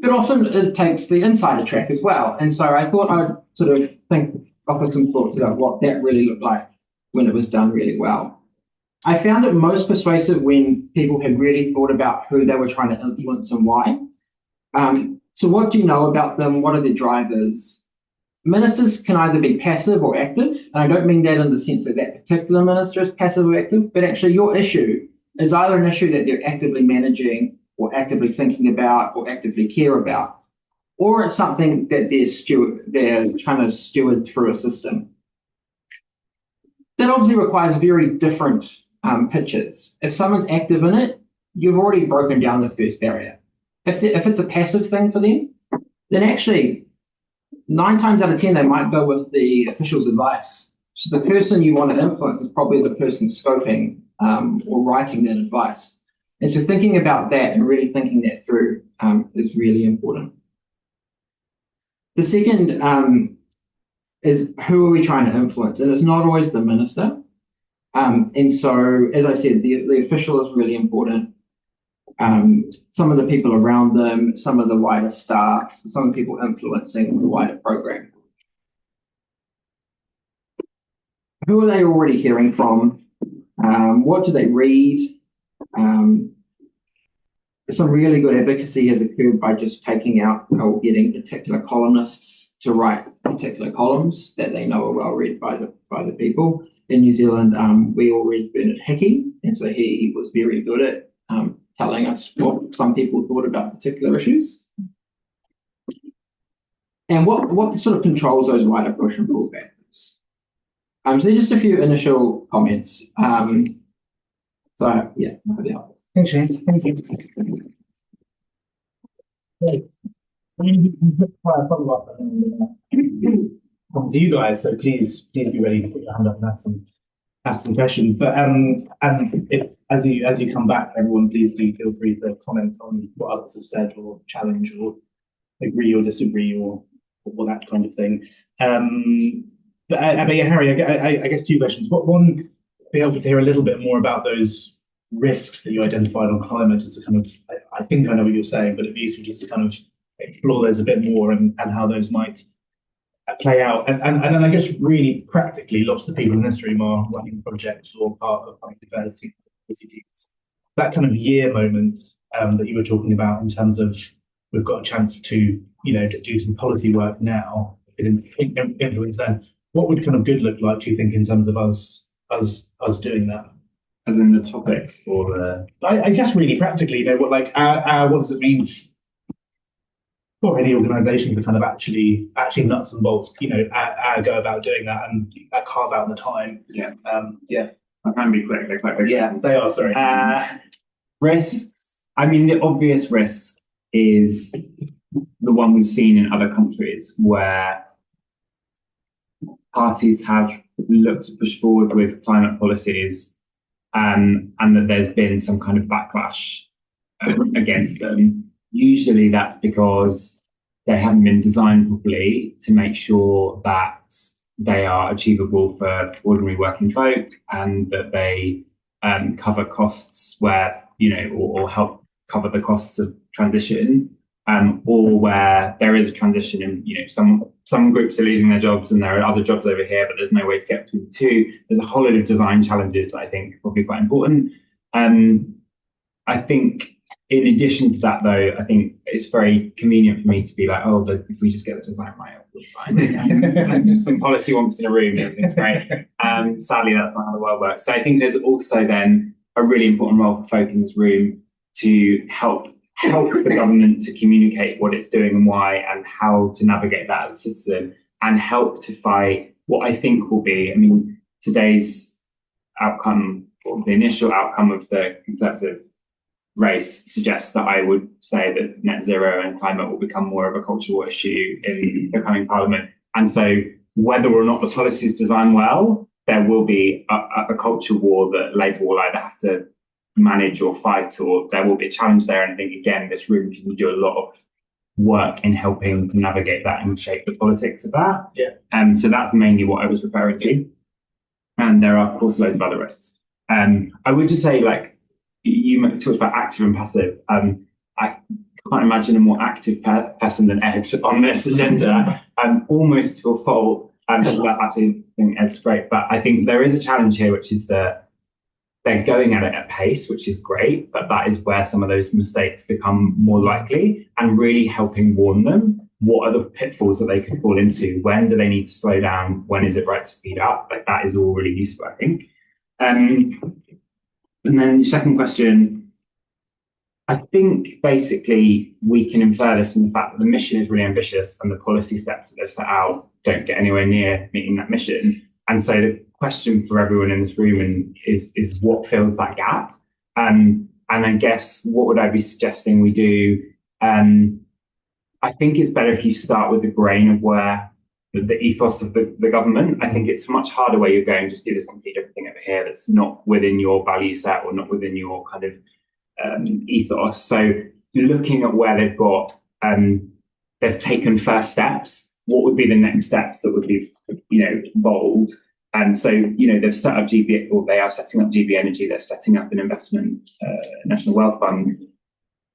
But often it takes the insider track as well. And so I thought I'd sort of offer some thoughts about what that really looked like when it was done really well. I found it most persuasive when people had really thought about who they were trying to influence and why. So what do you know about them? What are their drivers? ministers can either be passive or active, and I don't mean that in the sense that that particular minister is passive or active, but actually your issue is either an issue that they're actively managing or actively thinking about or actively care about, or it's something that they're trying to steward through a system. That obviously requires very different pitches. If someone's active in it, you've already broken down the first barrier. If it's a passive thing for them, then actually 9 times out of 10, they might go with the official's advice. So the person you want to influence is probably the person scoping or writing that advice. And so thinking about that and really thinking that through is really important. The second is who are we trying to influence? And it's not always the minister. And so, as I said, the official is really important. Some of the people around them, some of the wider staff, some people influencing the wider program. Who are they already hearing from? What do they read? Some really good advocacy has occurred by just taking out or getting particular columnists to write particular columns that they know are well read by the people. In New Zealand, we all read Bernard Hickey, and so he was very good at telling us what some people thought about particular issues. And what sort of controls those wider push and pull factors? So just a few initial comments. So yeah, that'll help. Thanks, Shane. Thank you. Follow up to you guys, so please be ready to put your hand up and ask some questions. But if as you come back, everyone, please do feel free to comment on what others have said, or challenge, or agree or disagree, or that kind of thing. But yeah, Harry, I guess 2 questions. One, be helpful to hear a little bit more about those risks that you identified on climate, just to kind of, I think I know what you're saying, but it'd be useful just to kind of explore those a bit more and how those might play out. And then I guess really practically, lots of the people in this room are running projects or part of public affairs teams. That kind of year moment that you were talking about, in terms of we've got a chance to, do some policy work now, influence then. What would kind of good look like, do you think, in terms of us doing that? As in the topics, or the? I guess really practically, what does it mean for any organisation to kind of actually nuts and bolts, go about doing that and carve out the time? Yeah. Yeah. I can be quick. They're quite quick. Yeah, they are. Sorry. Risks. I mean, the obvious risk is the one we've seen in other countries, where parties have looked to push forward with climate policies, and that there's been some kind of backlash against them. Usually that's because they haven't been designed properly to make sure that they are achievable for ordinary working folk, and that they cover costs where, or help cover the costs of transition, or where there is a transition and, some groups are losing their jobs and there are other jobs over here, but there's no way to get between the two. There's a whole lot of design challenges that I think are probably quite important. I think in addition to that, though, I think it's very convenient for me to be like, if we just get the design right, we'll be fine. Just some policy wonks in a room, it's great. Sadly, that's not how the world works. So I think there's also then a really important role for folk in this room to help the government to communicate what it's doing and why, and how to navigate that as a citizen, and help to fight what I think will be, today's outcome, or the initial outcome of the Conservative race suggests that I would say that net zero and climate will become more of a cultural issue in the coming parliament. And so whether or not the policy is designed well, there will be a culture war that Labour will either have to manage or fight, or there will be a challenge there. And I think, again, this room can do a lot of work in helping to navigate that and shape the politics of that. Yeah. So that's mainly what I was referring to. And there are, of course, loads of other risks. I would just say, you talked about active and passive. I can't imagine a more active person than Ed on this agenda, almost to a fault. I absolutely think Ed's great, but I think there is a challenge here, which is that they're going at it at pace, which is great, but that is where some of those mistakes become more likely, and really helping warn them what are the pitfalls that they could fall into? When do they need to slow down? When is it right to speed up? Like that is all really useful, I think. And then the second question, I think basically we can infer this from the fact that the mission is really ambitious and the policy steps that they've set out don't get anywhere near meeting that mission. And so the question for everyone in this room is what fills that gap? And I guess what would I be suggesting we do? I think it's better if you start with the grain of where the ethos of the government. I think it's a much harder where you're going, just do this completely different thing over here that's not within your value set or not within your kind of ethos. So looking at where they've got, they've taken first steps, what would be the next steps that would be, bold? And so, they've set up GB, or they are setting up GB Energy, they're setting up an investment, National Wealth Fund.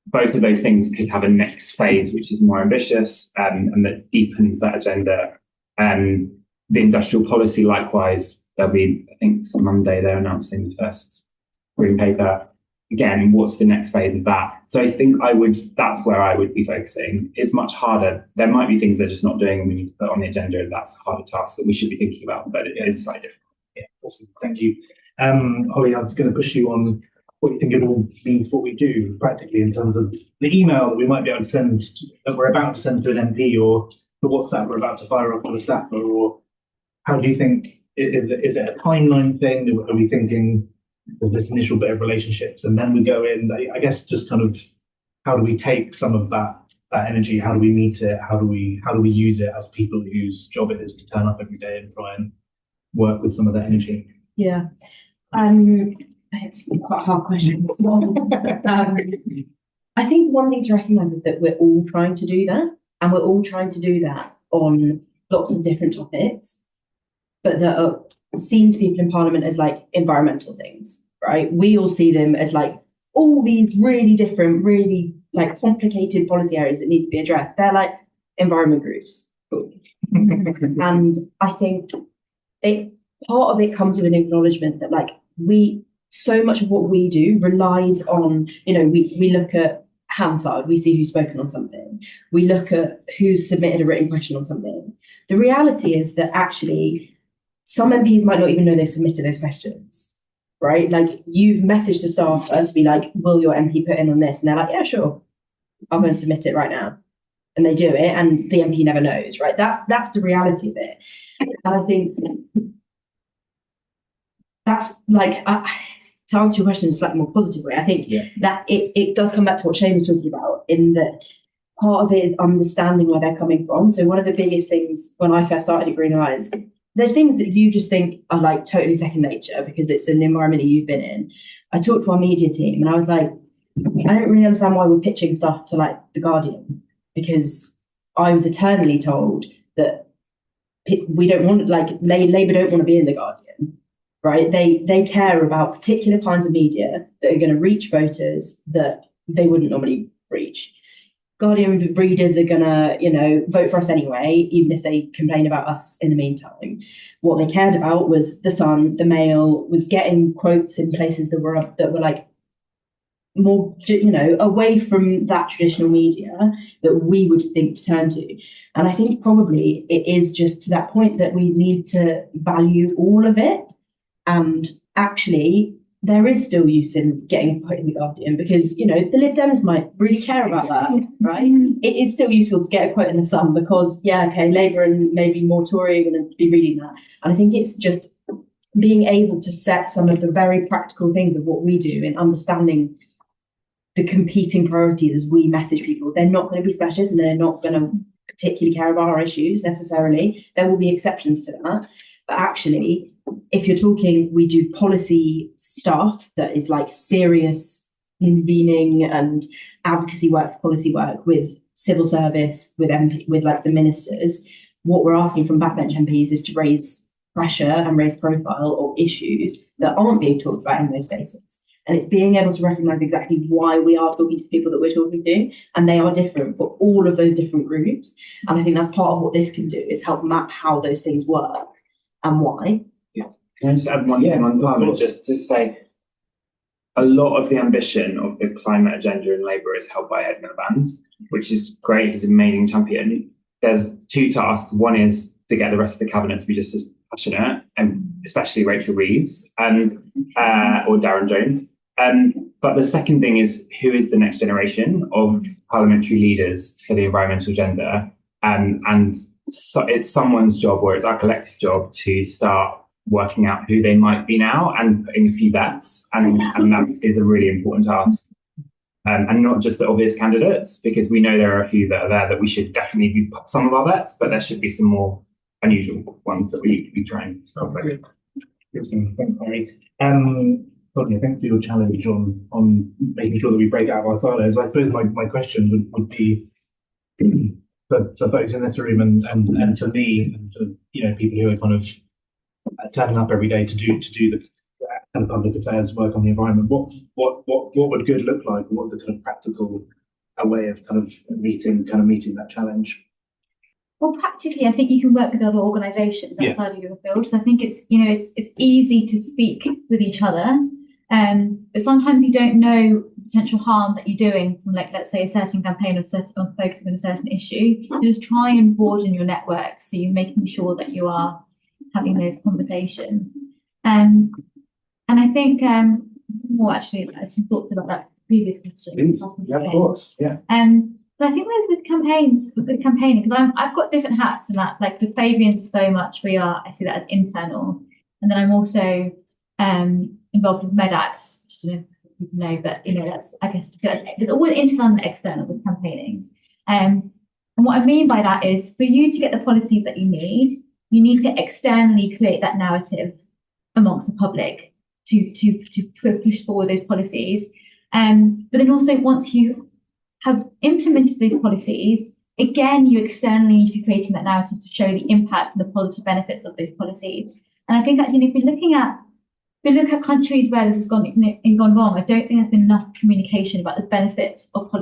Both of those things could have a next phase, which is more ambitious and that deepens that agenda. The industrial policy, likewise, there'll be, I think, Monday, they're announcing the first green paper. Again, what's the next phase of that? So I think that's where I would be focusing. It's much harder. There might be things they're just not doing and we need to put on the agenda, and that's a harder task that we should be thinking about, but it is slightly different. Yeah, awesome. Thank you. Holly, I was going to push you on what you think it all means, what we do practically in terms of the email that we might be able to send, that we're about to send to an MP, or the WhatsApp we're about to fire up on a staffer, or how do you think, is it a timeline thing? Are we thinking there's this initial bit of relationships and then we go in? I guess just kind of how do we take some of that energy? How do we meet it? How do we use it as people whose job it is to turn up every day and try and work with some of that energy? Yeah. It's quite a hard question. I think one thing to recognise is that we're all trying to do that, and we're all trying to do that on lots of different topics, but that are seen to people in Parliament as like environmental things, right? We all see them as like all these really different, really like complicated policy areas that need to be addressed. They're like environment groups. Cool. And I think part of it comes with an acknowledgement that like so much of what we do relies on, we look at Hansard, we see who's spoken on something. We look at who's submitted a written question on something. The reality is that actually some MPs might not even know they've submitted those questions, right? Like you've messaged a staffer to be like, will your MP put in on this? And they're like, yeah, sure, I'm going to submit it right now. And they do it and the MP never knows, right? That's the reality of it. And I think that's like, to answer your question in a slightly more positive way, I think that it does come back to what Shane was talking about, in that part of it is understanding where they're coming from. So one of the biggest things when I first started at Green Alliance, there's things that you just think are like totally second nature because it's an environment that you've been in. I talked to our media team and I was like, I don't really understand why we're pitching stuff to like The Guardian, because I was eternally told that we don't want, like, Labour don't want to be in The Guardian. Right, they care about particular kinds of media that are going to reach voters that they wouldn't normally reach. Guardian readers are going to, vote for us anyway, even if they complain about us in the meantime. What they cared about was The Sun, the Mail, was getting quotes in places that were like more, away from that traditional media that we would think to turn to. And I think probably it is just to that point that we need to value all of it. And actually, there is still use in getting a quote in The Guardian because, the Lib Dems might really care about that, right? It is still useful to get a quote in The Sun because, Labour and maybe more Tory are going to be reading that. And I think it's just being able to set some of the very practical things of what we do in understanding the competing priorities as we message people. They're not going to be specialists and they're not going to particularly care about our issues necessarily. There will be exceptions to that. But actually, if you're talking, we do policy stuff that is like serious convening and advocacy work for policy work with civil service, with like the ministers. What we're asking from backbench MPs is to raise pressure and raise profile of issues that aren't being talked about in those spaces. And it's being able to recognise exactly why we are talking to people that we're talking to, and they are different for all of those different groups. And I think that's part of what this can do, is help map how those things work and why. Can I just add one thing on climate, just to say a lot of the ambition of the climate agenda in Labour is held by Ed Miliband, which is great. He's an amazing champion. there's two tasks. One is to get the rest of the cabinet to be just as passionate, and especially Rachel Reeves and or Darren Jones. But the second thing is, who is the next generation of parliamentary leaders for the environmental agenda? And so it's someone's job, or it's our collective job, to start working out who they might be now and putting a few bets. And that is a really important task. And not just the obvious candidates, because we know there are a few that are there that we should definitely be some of our bets, but there should be some more unusual ones that we try and celebrate. Thanks, Harry. Claudia, thanks for your challenge on making sure that we break out of our silos. I suppose my question would be for folks in this room and for me, and for people who are kind of turning up every day to do the kind of public affairs work on the environment. What would good look like? What's a kind of practical way of kind of meeting that challenge? Well, practically, I think you can work with other organisations outside of your field. So I think it's easy to speak with each other, but sometimes you don't know the potential harm that you're doing from, like, let's say, a certain campaign or focusing on a certain issue. So just try and broaden your network, so you're making sure that you are having those conversations. And I think more actually some thoughts about that previous question. Yeah, of course. Yeah. But I think there's with campaigning, because I've got different hats in that. Like with Fabian's, it's very much I see that as internal, and then I'm also involved with MedAct, which I don't know, but that's, I guess, it's all internal and external with campaigning. And what I mean by that is, for you to get the policies that you need to externally create that narrative amongst the public to push forward those policies. But then also, once you have implemented these policies, again, you externally need to be creating that narrative to show the impact and the positive benefits of those policies. And I think that if we look at countries where this has gone wrong, I don't think there's been enough communication about the benefit of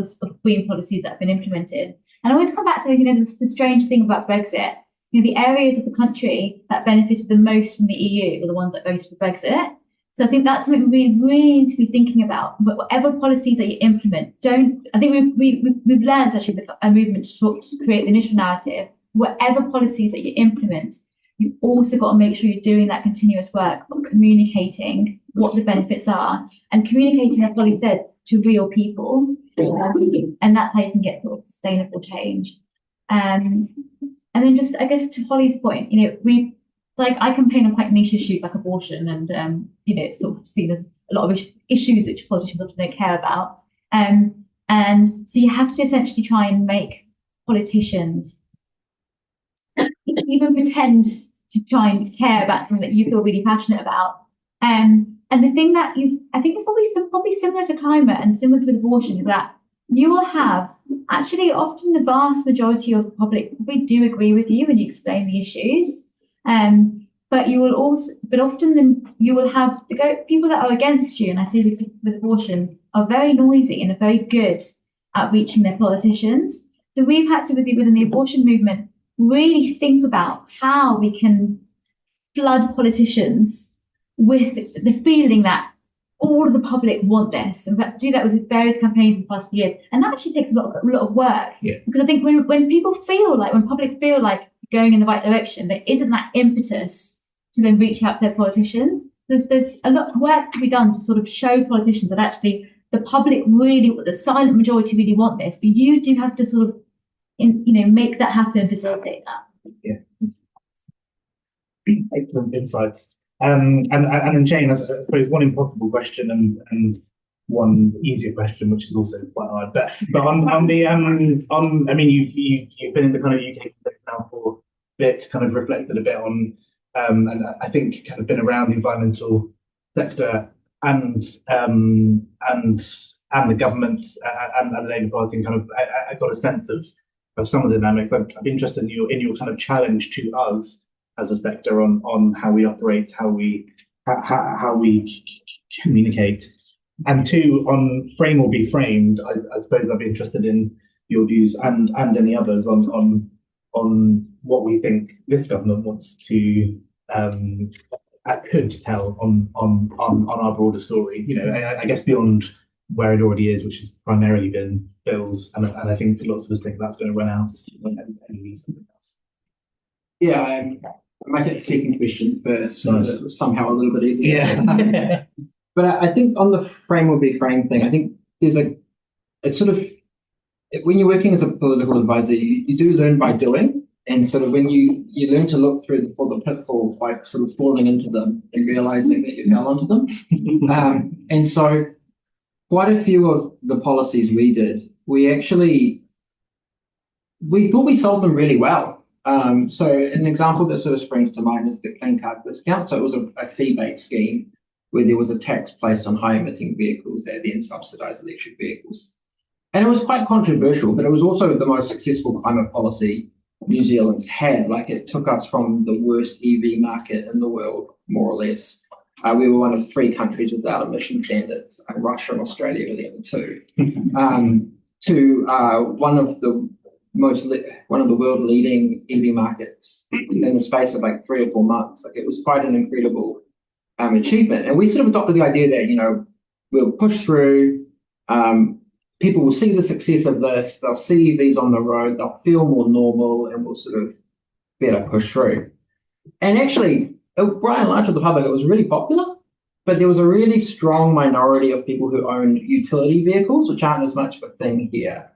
green policies that have been implemented. And I always come back to the strange thing about Brexit. The areas of the country that benefited the most from the EU were the ones that voted for Brexit. So I think that's something we really need to be thinking about. But whatever policies that you implement, I think we've learned actually a movement to create the initial narrative. Whatever policies that you implement, you've also got to make sure you're doing that continuous work of communicating what the benefits are, and communicating, as Holly said, to real people. And that's how you can get sort of sustainable change. And then just, I guess, to Holly's point, I campaign on quite niche issues like abortion, and it's sort of seen as a lot of issues which politicians often don't care about. And so you have to essentially try and make politicians even pretend to try and care about something that you feel really passionate about. And the thing that I think is probably similar to climate and similar to abortion, is that you will have, actually, often the vast majority of the public probably do agree with you when you explain the issues. But often then you will have people that are against you, and I see this with abortion, are very noisy and are very good at reaching their politicians. So we've had to, within the abortion movement, really think about how we can flood politicians with the feeling that all of the public want this, and do that with various campaigns in the past few years. And that actually takes a lot of work. Yeah. Because I think when public feel like going in the right direction, there isn't that impetus to then reach out to their politicians. There's a lot of work to be done to sort of show politicians that actually the public the silent majority really want this, but you do have to sort of, make that happen and facilitate that. Yeah. Excellent insights. And then Jane, I suppose one impossible question and one easier question, which is also quite hard. But on the you've been in the kind of UK now for a bit, kind of reflected a bit on, and I think kind of been around the environmental sector and the government and the Labour Party, and kind of I got a sense of some of the dynamics. I'm interested in your kind of challenge to us as a sector on how we operate, how we communicate, and two, on frame or be framed. I suppose I'd be interested in your views and any others on what we think this government wants to could tell on our broader story. I guess beyond where it already is, which has primarily been bills, and I think lots of us think that's going to run out and need something else. Yeah, I might take the second question first, so Nice. that was somehow a little bit easier. Yeah. But I think on the frame will be frame thing, I think there's it's sort of, when you're working as a political advisor, you do learn by doing. And sort of when you learn to look through all the pitfalls by sort of falling into them and realizing that you fell into them. And so quite a few of the policies we did, we thought we sold them really well. So an example that sort of springs to mind is the clean car discount. So it was a fee-based scheme where there was a tax placed on high emitting vehicles that then subsidized electric vehicles. And it was quite controversial, but it was also the most successful climate policy New Zealand's had. Like, it took us from the worst EV market in the world, more or less. We were one of 3 countries without emission standards, Russia and Australia were the other 2, to one of the world leading EV markets in the space of like 3 or 4 months. Like, it was quite an incredible achievement. And we sort of adopted the idea that, we'll push through. People will see the success of this, they'll see EVs on the road, they'll feel more normal, and we'll sort of better push through. And actually, by and large of the public, it was really popular, but there was a really strong minority of people who owned utility vehicles, which aren't as much of a thing here.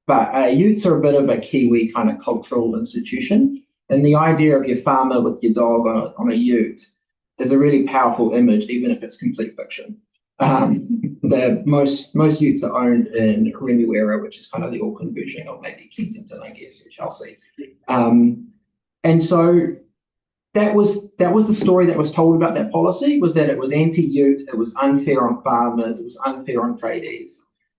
But utes are a bit of a Kiwi kind of cultural institution. And the idea of your farmer with your dog on a ute is a really powerful image, even if it's complete fiction. The most utes are owned in Remuera, which is kind of the Auckland version of maybe Kensington, I guess, or Chelsea. And so that was the story that was told about that policy, was that it was anti-ute, it was unfair on farmers, it was unfair on tradies.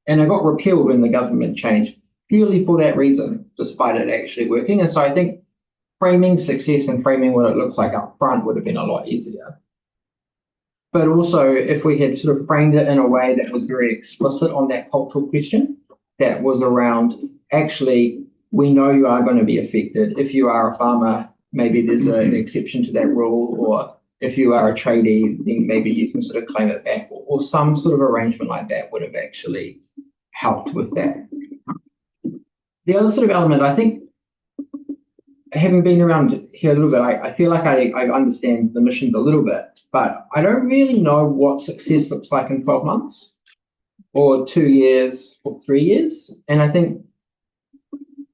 And it got repealed when the government changed, purely for that reason, despite it actually working. And so I think framing success and framing what it looks like up front would have been a lot easier. But also, if we had sort of framed it in a way that was very explicit on that cultural question, that was around, actually, we know you are going to be affected. If you are a farmer, maybe there's an exception to that rule, or if you are a tradie, then maybe you can sort of claim it back, or some sort of arrangement like that would have actually helped with that. The other sort of element, I think, having been around here a little bit, I feel like I understand the missions a little bit, but I don't really know what success looks like in 12 months or 2 years or 3 years. And I think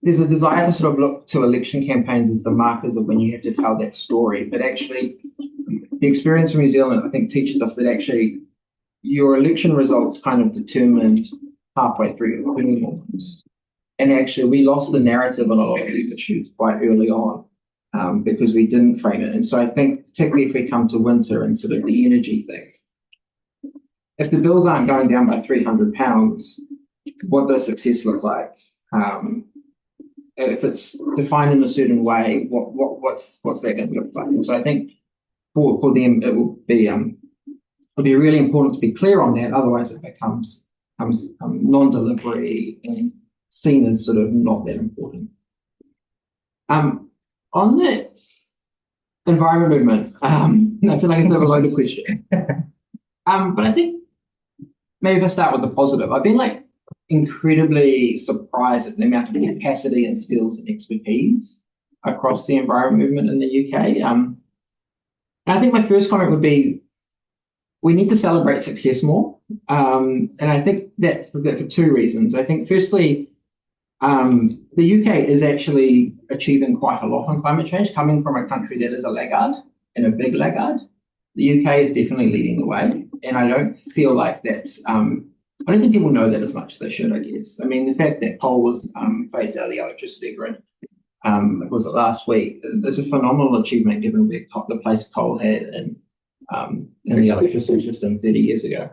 there's a desire to sort of look to election campaigns as the markers of when you have to tell that story. But actually, the experience from New Zealand, I think, teaches us that actually your election results kind of determined halfway through your performance. And actually, we lost the narrative on a lot of these issues quite early on because we didn't frame it. And so I think, particularly if we come to winter and sort of the energy thing, if the bills aren't going down by £300, what does success look like? If it's defined in a certain way, what's that going to look like? And so I think for them, it will be really important to be clear on that. Otherwise, it becomes non-delivery and seen as sort of not that important. On the environment movement, I feel like it's a loaded question. But I think maybe if I start with the positive, I've been like incredibly surprised at the amount of capacity and skills and expertise across the environment movement in the UK. And I think my first comment would be, we need to celebrate success more. And I think that for 2 reasons. I think firstly, the UK is actually achieving quite a lot on climate change, coming from a country that is a laggard and a big laggard. The UK is definitely leading the way, and I don't feel like that's. I don't think people know that as much as they should, I guess. I mean, the fact that coal was phased out of the electricity grid, was it last week? It's a phenomenal achievement given the place coal had in the electricity system 30 years ago.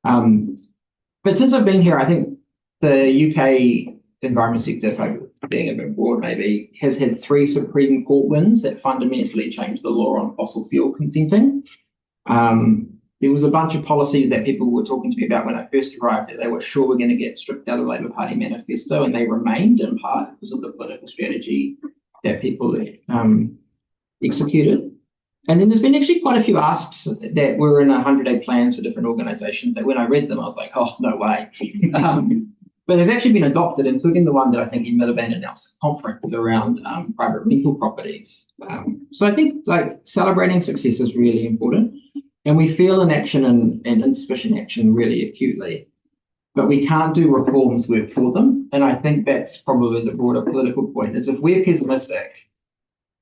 But since I've been here, I think the UK environment sector, being a bit broad maybe, has had 3 Supreme Court wins that fundamentally changed the law on fossil fuel consenting. There was a bunch of policies that people were talking to me about when I first arrived that they were sure were going to get stripped out of the Labour Party manifesto, and they remained in part because of the political strategy that people executed. And then there's been actually quite a few asks that were in 100-day plans for different organisations that when I read them, I was like, oh, no way. But they've actually been adopted, including the one that I think in Miliband announced at conference around private rental properties. So I think like celebrating success is really important. And we feel inaction and insufficient action really acutely. But we can't do reforms work for them. And I think that's probably the broader political point is if we're pessimistic,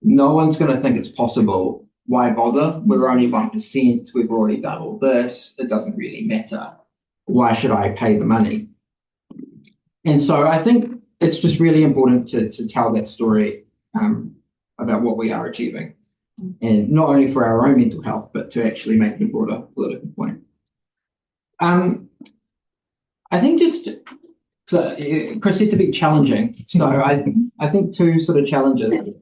no one's going to think it's possible. Why bother? We're only 1%. We've already done all this. It doesn't really matter. Why should I pay the money? And so I think it's just really important to tell that story about what we are achieving. And not only for our own mental health, but to actually make the broader political point. I think just, so Chris said to be challenging. So I think two sort of challenges.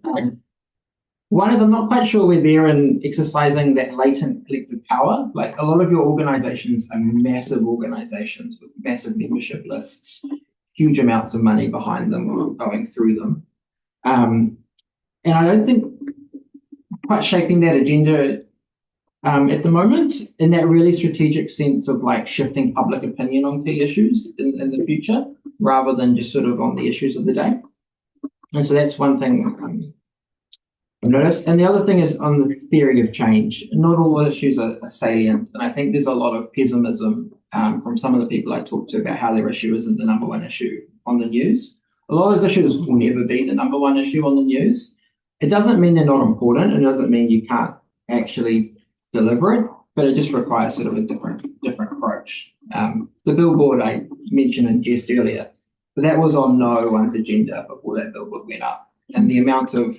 One is I'm not quite sure we're there in exercising that latent collective power. Like a lot of your organizations are massive organizations with massive membership lists, huge amounts of money behind them or going through them. And I don't think quite shaping that agenda at the moment in that really strategic sense of like shifting public opinion on key issues in the future rather than just sort of on the issues of the day. And so that's one thing I've noticed. And the other thing is on the theory of change. Not all issues are salient. And I think there's a lot of pessimism from some of the people I talked to about how their issue isn't the number one issue on the news. A lot of those issues will never be the number one issue on the news. It doesn't mean they're not important. It doesn't mean you can't actually deliver it, but it just requires sort of a different approach. The billboard I mentioned in jest earlier, but that was on no one's agenda before that billboard went up. And the amount of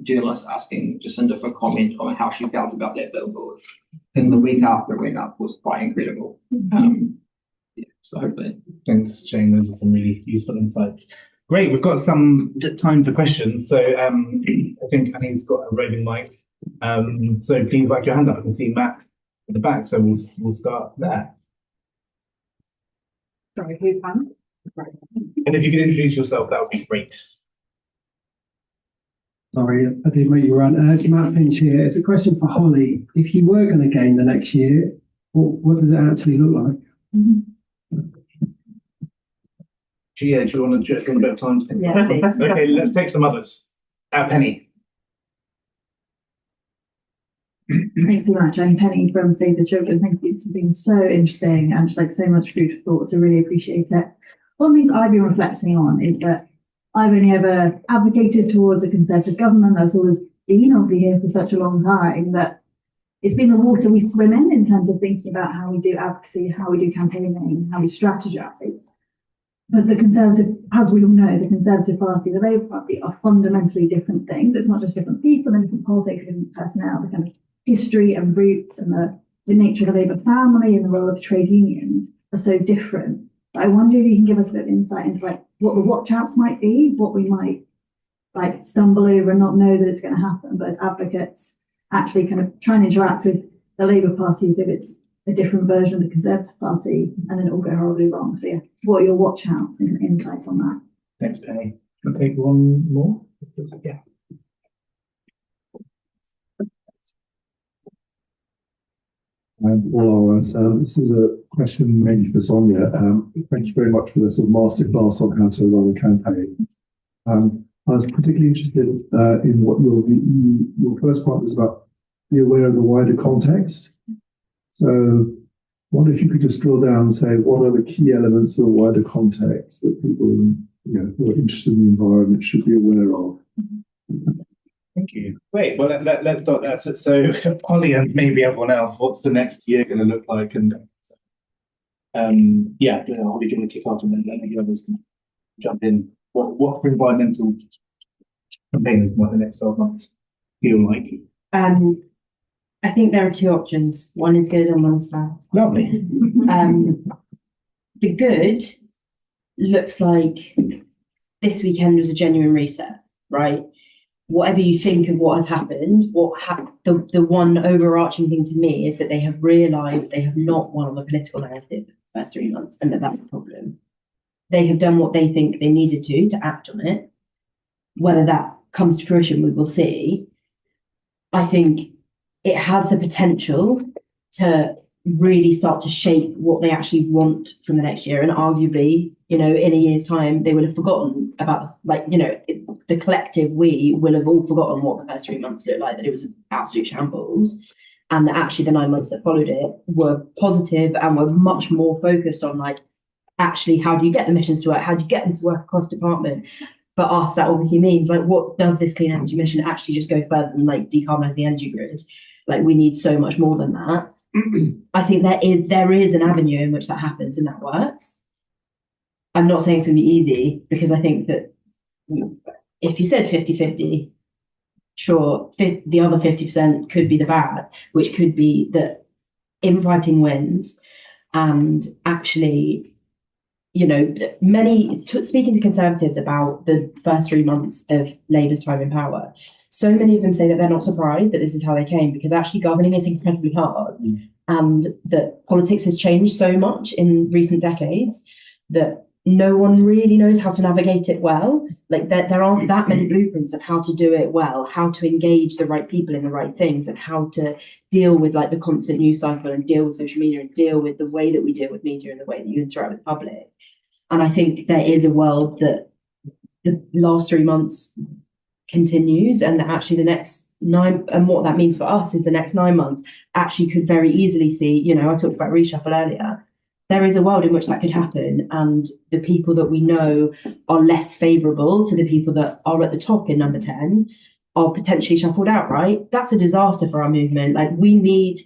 journalists asking Jacinda for comment on how she felt about that billboard in the week after it went up was quite incredible. So hopefully. Thanks, Jane. Those are some really useful insights. Great, we've got some time for questions. So I think Annie's got a roving mic. So please whack your hand up. I can see Matt at the back, so we'll start there. Sorry, who's hand? Right. And if you could introduce yourself, that would be great. Sorry, I did make you run. It's Matt Finch here. It's a question for Holly. If you were going to gain the next year, what does it actually look like? Do you want to just a bit of time to think about it? Please. Okay, let's take some others. Penny. Thanks so much. I'm Penny from Save the Children. Thank you. This has been so interesting and just like so much food for thought. So really appreciate it. One thing I've been reflecting on is that I've only ever advocated towards a Conservative government that's always been obviously here for such a long time that it's been the water we swim in terms of thinking about how we do advocacy, how we do campaigning, how we strategize. But the Conservative, as we all know, the Conservative Party, the Labour Party are fundamentally different things. It's not just different people and different politics, different personnel, the kind of history and roots and the nature of the Labour family and the role of the trade unions are so different. But I wonder if you can give us a bit of insight into like what the watch outs might be, what we might like stumble over and not know that it's going to happen, but as advocates actually kind of try and interact with the Labour Party as if it's a different version of the Conservative Party and then it all go horribly wrong. So yeah, what are your watch outs and insights on that? Thanks, Penny. Can I take one more? Yeah. Hello, this is a question mainly for Sonia. Thank you very much for the sort of masterclass on how to run a campaign. I was particularly interested in what your first point was about, be aware of the wider context. So I wonder if you could just drill down and say what are the key elements of the wider context that people who are interested in the environment should be aware of. Thank you. Great. Well, let's start there. So, Holly and maybe everyone else, what's the next year going to look like? And Holly, do you want to kick off and then maybe others can jump in? What for environmental campaigners might the next 12 months feel like? I think there are two options. One is good and one's bad. Lovely. The good looks like this weekend was a genuine reset, right? Whatever you think of what has happened, the one overarching thing to me is that they have realised they have not won on the political narrative the first 3 months, and that's a problem. They have done what they think they needed to act on it. Whether that comes to fruition, we will see. I think it has the potential to really start to shape what they actually want from the next year. And arguably, in a year's time, they will have forgotten about, the collective we will have all forgotten what the first 3 months looked like, that it was an absolute shambles. And that actually the 9 months that followed it were positive and were much more focused on actually, how do you get the missions to work? How do you get them to work across department? For us, that obviously means what does this clean energy mission actually just go further than decarbonize the energy grid? We need so much more than that. I think there is an avenue in which that happens and that works. I'm not saying it's going to be easy, because I think that if you said 50-50, sure, the other 50% could be the bad, which could be that infighting wins. And actually, speaking to Conservatives about the first 3 months of Labour's time in power, so many of them say that they're not surprised that this is how they came, because actually governing is incredibly hard. And that politics has changed so much in recent decades that no one really knows how to navigate it well. There aren't that many blueprints of how to do it well, how to engage the right people in the right things, and how to deal with the constant news cycle, and deal with social media, and deal with the way that we deal with media and the way that you interact with the public. And I think there is a world that the last 3 months continues, and that actually the next 9, and what that means for us is the next 9 months actually could very easily see, I talked about reshuffle earlier. There is a world in which that could happen, and the people that we know are less favourable to the people that are at the top in number 10 are potentially shuffled out, right? That's a disaster for our movement. We need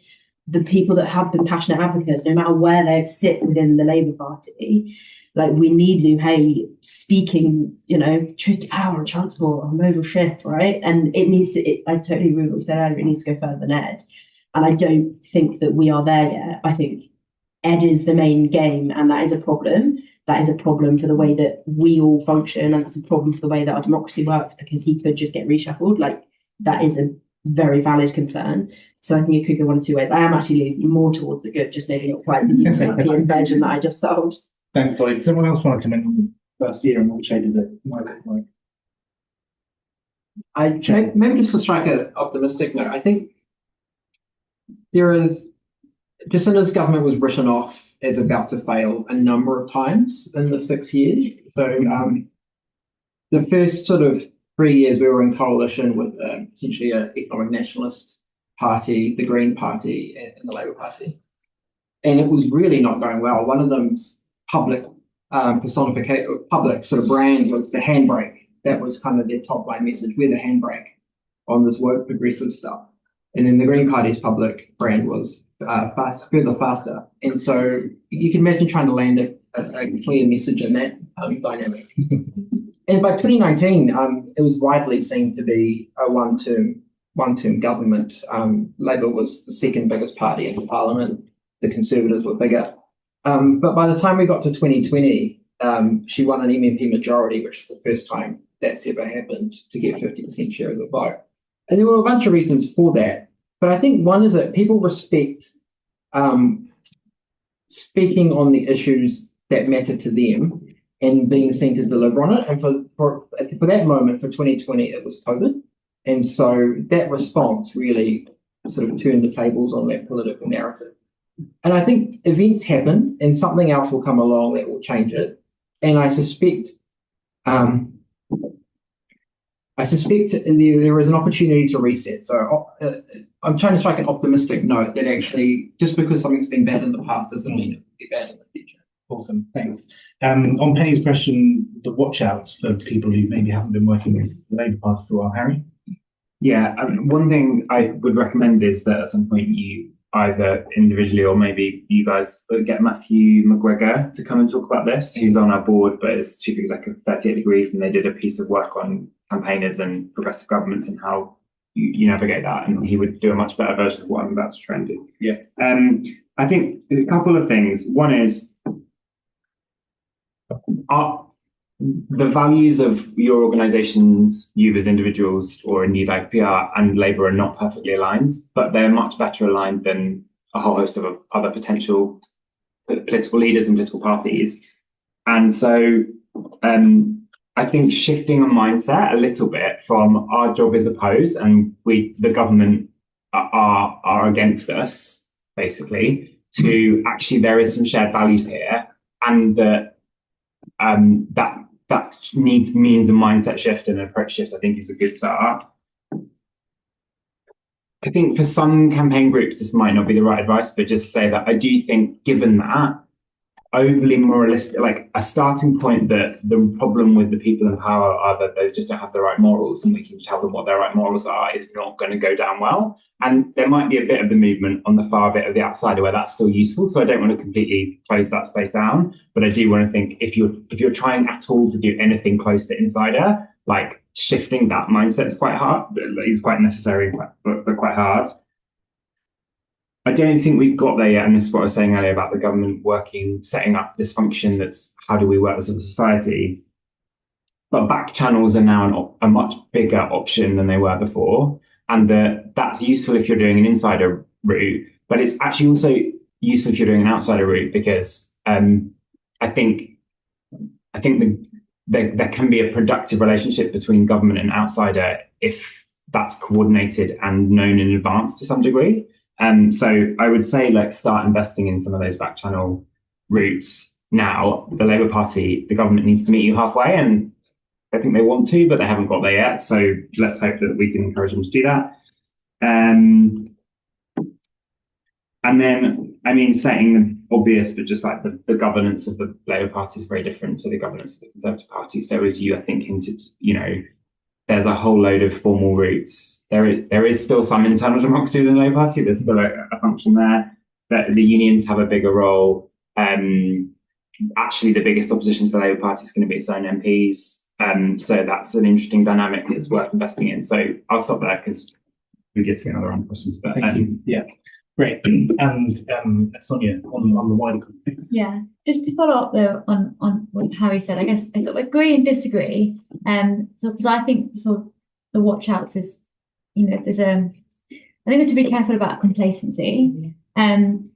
the people that have been passionate advocates, no matter where they sit within the Labour Party. We need Lou Hay speaking, truth to power and transport and modal shift, right? And it needs to, I totally agree with what you said earlier, it needs to go further than Ed. And I don't think that we are there yet. I think Ed is the main game, and that is a problem. That is a problem for the way that we all function, and that's a problem for the way that our democracy works, because he could just get reshuffled. That is a very valid concern. So I think it could go one of two ways. I am actually leaning more towards the good, just maybe not quite the utopian version that I just sold. Thanks, Dolly. Does anyone else want to comment on the first year and what shaded it might look like? Maybe just to strike an optimistic note, I think there is, Jacinda's government was written off as about to fail a number of times in the 6 years. So the first sort of 3 years we were in coalition with essentially an economic nationalist party, the Green Party, and the Labour Party. And it was really not going well. One of them's public personification, public sort of brand was the handbrake. That was kind of their top line message. We're the handbrake on this woke progressive stuff. And then the Green Party's public brand was further faster. And so you can imagine trying to land a clear message in that dynamic. And by 2019, it was widely seen to be a one-term government. Labour was the second biggest party in the parliament. The Conservatives were bigger. But by the time we got to 2020, she won an MMP majority, which is the first time that's ever happened, to get 50% share of the vote. And there were a bunch of reasons for that. But I think one is that people respect speaking on the issues that matter to them and being seen to deliver on it. And for that moment, for 2020, it was COVID. And so that response really sort of turned the tables on that political narrative. And I think events happen and something else will come along that will change it. And I suspect there is an opportunity to reset. So I'm trying to strike an optimistic note that actually just because something's been bad in the past doesn't mean it will be bad in the future. Awesome, thanks. On Penny's question, the watch outs for people who maybe haven't been working with the Labour Party for a while, Harry? Yeah, one thing I would recommend is that at some point you either individually or maybe you guys get Matthew McGregor to come and talk about this, who's on our board but is chief executive of 38 Degrees, and they did a piece of work on campaigners and progressive governments and how you navigate that, and he would do a much better version of what I'm about to try and do. Yeah. I think a couple of things. One is the values of your organisations, you as individuals, or indeed IPR and Labour are not perfectly aligned, but they're much better aligned than a whole host of other potential political leaders and political parties. And so I think shifting a mindset a little bit from our job is oppose, and the government are against us, basically, to actually there is some shared values here, and that means a mindset shift and an approach shift. I think is a good start. I think for some campaign groups, this might not be the right advice, but just say that I do think, given that, overly moralistic, like a starting point that the problem with the people in power are that they just don't have the right morals, and we can tell them what their right morals are is not going to go down well. And there might be a bit of the movement on the far bit of the outsider where that's still useful. So I don't want to completely close that space down, but I do want to think if you're trying at all to do anything close to insider, like shifting that mindset is quite hard. It's quite necessary, but quite hard. I don't think we've got there yet, and this is what I was saying earlier about the government setting up this function that's how do we work with civil society. But back channels are now a much bigger option than they were before, and that's useful if you're doing an insider route, but it's actually also useful if you're doing an outsider route, because I think there can be a productive relationship between government and outsider if that's coordinated and known in advance to some degree. So I would say, like, start investing in some of those back channel routes now. The Labour Party, the government needs to meet you halfway, and I think they want to, but they haven't got there yet. So let's hope that we can encourage them to do that. And then, I mean, setting the obvious, but just like the governance of the Labour Party is very different to the governance of the Conservative Party. So as you, I think, hinted, there's a whole load of formal routes. There is still some internal democracy within the Labour Party. There's still a function there. That the unions have a bigger role. Actually, the biggest opposition to the Labour Party is going to be its own MPs. So that's an interesting dynamic that's worth investing in. So I'll stop there because we get to get another round of questions. But Thank you. Yeah, great. And Sonia, on the wider context. Yeah, just to follow up though on what Harry said, I guess I sort of agree and disagree. So because I think sort of the watch outs is, there's I think we have to be careful about complacency. And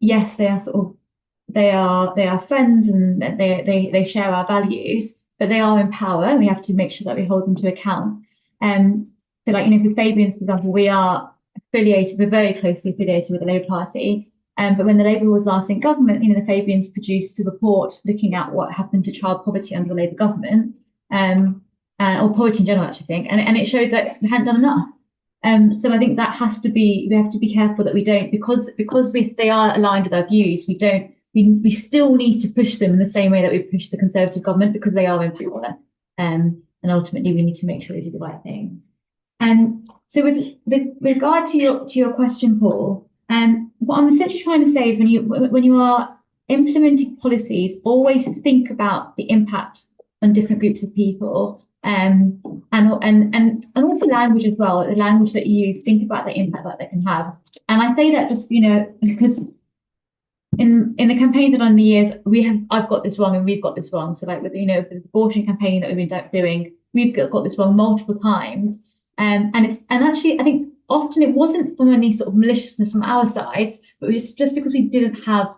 yes, they are friends and they share our values, but they are in power, and we have to make sure that we hold them to account. So like, for Fabians, for example, we're very closely affiliated with the Labour Party. But when the Labour was last in government, the Fabians produced a report looking at what happened to child poverty under the Labour government, or poverty in general, actually, I think, and it showed that we hadn't done enough. So I think that we have to be careful that we don't, because if they are aligned with our views, we still need to push them in the same way that we push the Conservative government, because they are in power. And ultimately we need to make sure we do the right things. So with regard to your question, Paul, what I'm essentially trying to say is when you are implementing policies, always think about the impact on different groups of people, and also language as well. The language that you use, think about the impact that they can have. And I say that just because in the campaigns that on the years I've got this wrong and we've got this wrong. So like with the abortion campaign that we've been doing, we've got this wrong multiple times. And actually I think often it wasn't from any sort of maliciousness from our sides, but it was just because we didn't have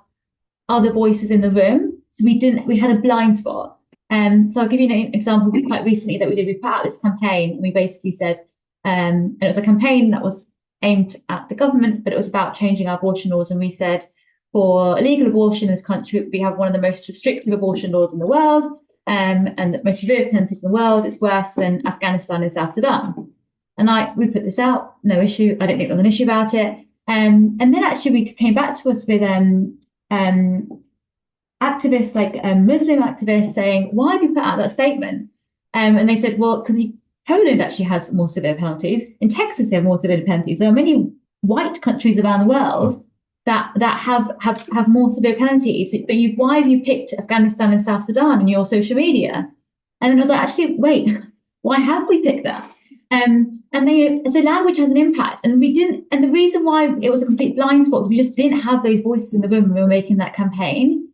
other voices in the room. So we had a blind spot. So I'll give you an example quite recently that we did. We put out this campaign and we basically said, and it was a campaign that was aimed at the government, but it was about changing our abortion laws. And we said, for illegal abortion in this country, we have one of the most restrictive abortion laws in the world, and the most severe penalties in the world. It's worse than Afghanistan and South Sudan. And we put this out, no issue. I don't think there was an issue about it. And then actually we came back to us with activists, like Muslim activists, saying, why have you put out that statement? And they said, well, because Poland actually has more severe penalties. In Texas, they have more severe penalties. There are many white countries around the world that have more severe penalties. But why have you picked Afghanistan and South Sudan in your social media? And I was like, actually, wait, why have we picked that? So language has an impact, and we didn't. And the reason why it was a complete blind spot was we just didn't have those voices in the room when we were making that campaign.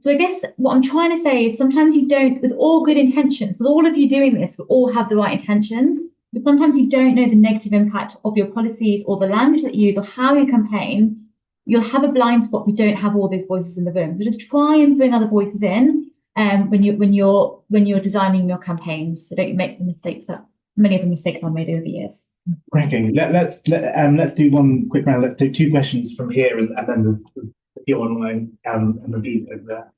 So I guess what I'm trying to say is sometimes you don't, with all good intentions, with all of you doing this, we all have the right intentions, but sometimes you don't know the negative impact of your policies or the language that you use or how you campaign. You'll have a blind spot if you don't have all those voices in the room. So just try and bring other voices in when you're designing your campaigns, so don't make the mistakes that many of the mistakes I've made over the years. Cracking. Let's do one quick round. Let's do two questions from here, and then there's you online, and maybe over there,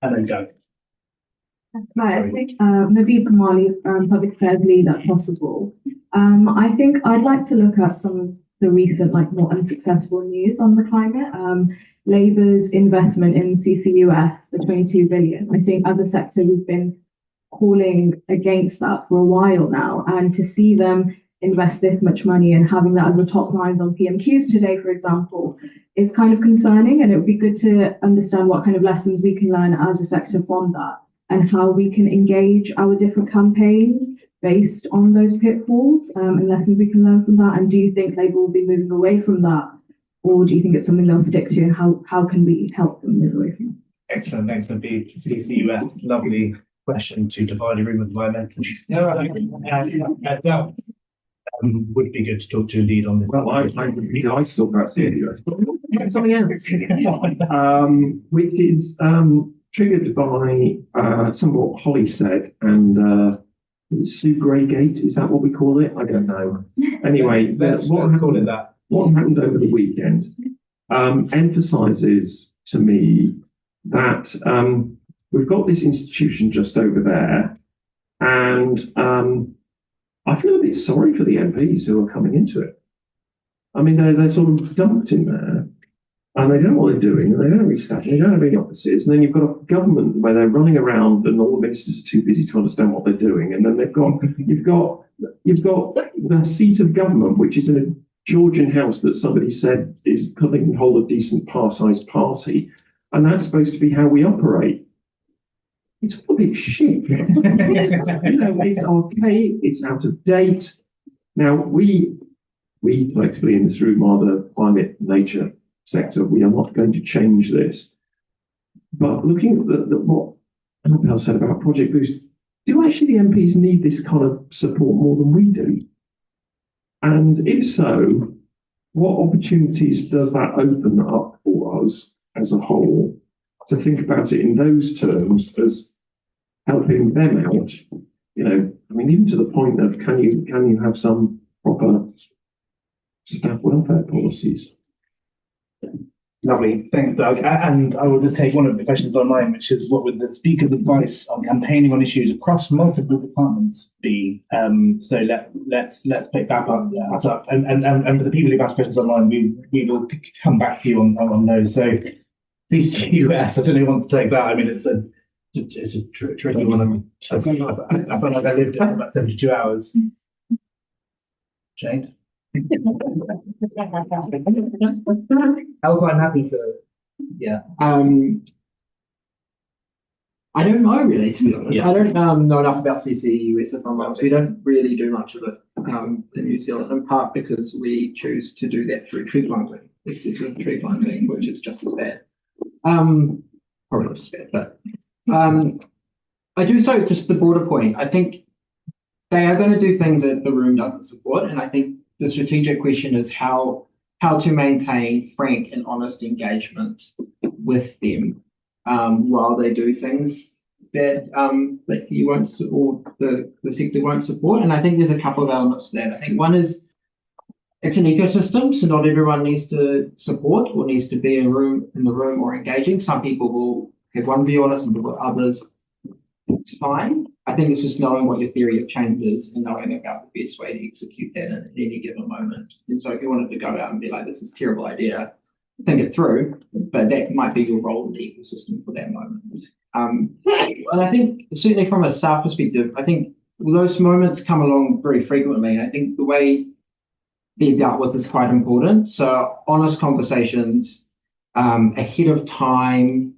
and then Doug. Hi, I Sorry. think maybe Kamali, public affairs leader, possible. I think I'd like to look at some of the recent, like, more unsuccessful news on the climate. Labour's investment in CCUS for 22 billion. I think as a sector, we've been calling against that for a while now, and to see them invest this much money and having that as a top line on PMQs today, for example, is kind of concerning. And it would be good to understand what kind of lessons we can learn as a sector from that, and how we can engage our different campaigns based on those pitfalls, and lessons we can learn from that. And do you think Labour will be moving away from that, or do you think it's something they'll stick to? And how can we help them move away from that? Excellent. Thanks for being CCUF. Lovely question to divide a room with environmentalists. Would be good to talk to a lead on this. Well, I talk about CCUS, but something else, which is triggered by some of what Holly said, and Sue Greygate, is that what we call it? I don't know. Anyway, call it that. What happened over the weekend emphasises to me that we've got this institution just over there, and I feel a bit sorry for the MPs who are coming into it. I mean, they're sort of dumped in there, and they don't know what they're doing, and they don't have any staff, and they don't have any offices, and then you've got a government where they're running around, and all the ministers are too busy to understand what they're doing, and then you've got the seat of government, which is in a Georgian house that somebody said is putting hold a decent par-sized party, and that's supposed to be how we operate. It's all a bit shit. It's archaic, it's out of date. Now, we collectively in this room are the climate nature sector. We are not going to change this. But looking at what Annabelle said about Project Boost, do actually MPs need this kind of support more than we do? And if so, what opportunities does that open up for us as a whole to think about it in those terms as helping them out? I mean, even to the point of can you have some proper staff welfare policies? Lovely, thanks, Doug. And I will just take one of the questions online, which is, what would the speaker's advice on campaigning on issues across multiple departments be? So let's pick that up. And for the people who've asked questions online, we will come back to you on those. So CCUF, I don't know who wants to take that. I mean, it's a tricky one. I felt like I lived it for about 72 hours. Jane? Else I'm happy to. Yeah. I don't know really, to be honest. Yeah. I don't know enough about CCUS, if I'm honest. We don't really do much of it in New Zealand, in part because we choose to do that through tree planting. This is a tree planting, which is just as bad. Probably not as bad, but I do so just the broader point. I think they are going to do things that the room doesn't support, and I think the strategic question is how to maintain frank and honest engagement with them while they do things that you won't, or the sector won't support. And I think there's a couple of elements to that. I think one is it's an ecosystem, so not everyone needs to support or needs to be in the room or engaging. Some people will have one view on it, some people others. It's fine. I think it's just knowing what your theory of change is and knowing about the best way to execute that in any given moment. And so if you wanted to go out and be like, this is a terrible idea, think it through, but that might be your role in the ecosystem for that moment. And I think certainly from a staff perspective, I think those moments come along very frequently. And I think the way they're dealt with is quite important. So honest conversations ahead of time,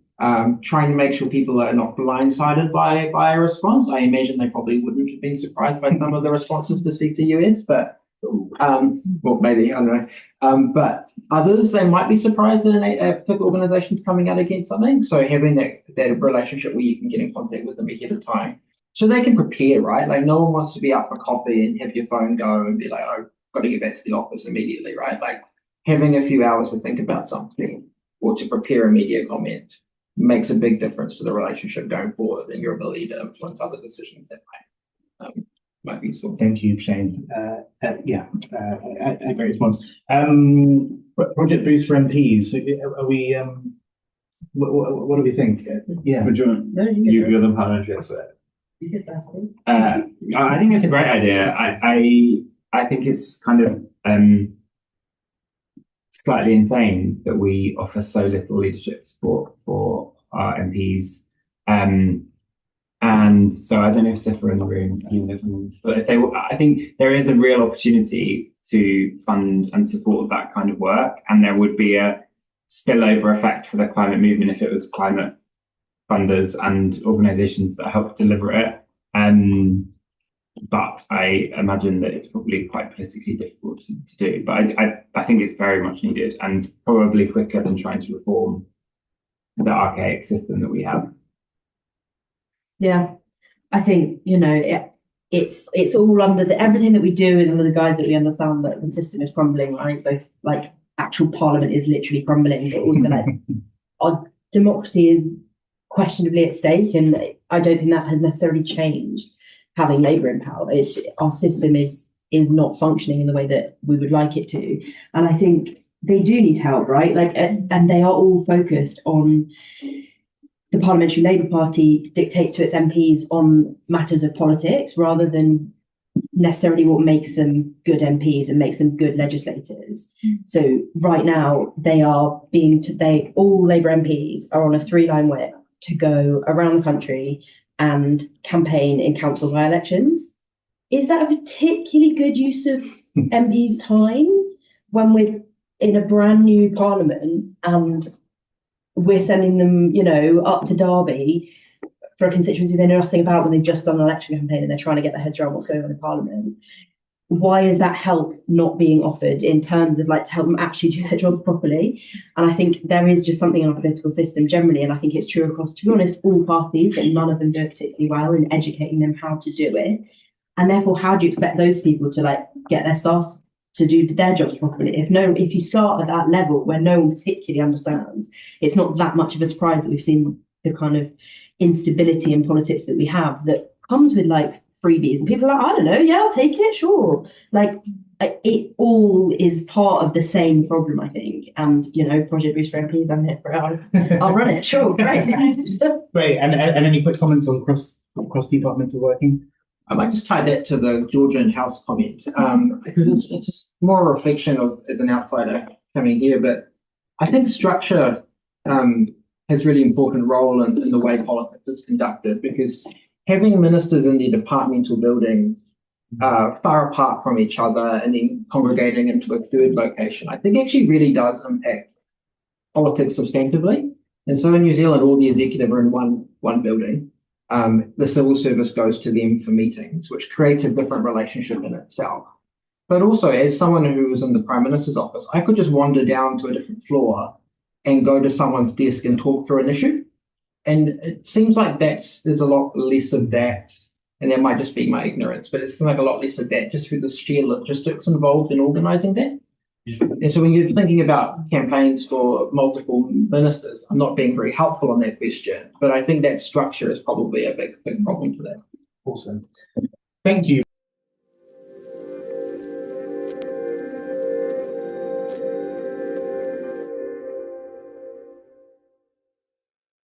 trying to make sure people are not blindsided by a response. I imagine they probably wouldn't have been surprised by some of the responses to CCUS, but well, maybe, I don't know. But others, they might be surprised that a particular organization's coming out against something. So having that relationship where you can get in contact with them ahead of time so they can prepare, right? Like no one wants to be up for coffee and have your phone go and be like, oh, got to get back to the office immediately, right? Like having a few hours to think about something or to prepare a media comment makes a big difference to the relationship going forward and your ability to influence other decisions that way. might be useful. Thank you, Shane. A great response. Project Boost for MPs. Are we? What do we think? Yeah. You're the parliamentary expert. I think it's a great idea. I think it's kind of slightly insane that we offer so little leadership support for our MPs. And so I don't know if Sif are in the room, but if they, I think there is a real opportunity to fund and support that kind of work, and there would be a spillover effect for the climate movement if it was climate funders and organisations that help deliver it. But I imagine that it's probably quite politically difficult to do. But I think it's very much needed, and probably quicker than trying to reform the archaic system that we have. Yeah, I think, it's all under everything that we do is under the guise that we understand that the system is crumbling, right? Both like actual parliament is literally crumbling, but also like our democracy is questionably at stake, and I don't think that has necessarily changed having Labour in power. It's our system is not functioning in the way that we would like it to, and I think they do need help, right? Like, and they are all focused on. The Parliamentary Labour Party dictates to its MPs on matters of politics rather than necessarily what makes them good MPs and makes them good legislators. So right now all Labour MPs are on a 3-line whip to go around the country and campaign in council by-elections. Is that a particularly good use of MPs' time when we're in a brand new parliament and we're sending them, up to Derby for a constituency they know nothing about when they've just done an election campaign and they're trying to get their heads around what's going on in Parliament? Why is that help not being offered in terms of to help them actually do their job properly? And I think there is just something in our political system generally, and I think it's true across, to be honest, all parties, that none of them do it particularly well in educating them how to do it. And therefore, how do you expect those people to get their staff to do their jobs properly? If you start at that level where no one particularly understands, it's not that much of a surprise that we've seen the kind of instability in politics that we have that comes with freebies, and people are I don't know, yeah, I'll take it, sure. It all is part of the same problem, I think. And Project Boost for MPs, I'm here for it. I'll run it, sure, great. Great. And any quick comments on cross departmental working? I might just tie that to the Georgian House comment, because it's just more a reflection of, as an outsider coming here, but I think structure has a really important role in the way politics is conducted, because having ministers in their departmental buildings far apart from each other and then congregating into a third location, I think actually really does impact politics substantively. And so in New Zealand, all the executive are in one building. The civil service goes to them for meetings, which creates a different relationship in itself. But also, as someone who was in the Prime Minister's office, I could just wander down to a different floor and go to someone's desk and talk through an issue. And it seems like there's a lot less of that, and that might just be my ignorance, but it seems like a lot less of that just through the sheer logistics involved in organising that. And so when you're thinking about campaigns for multiple ministers, I'm not being very helpful on that question, but I think that structure is probably a big problem for that. Awesome. Thank you.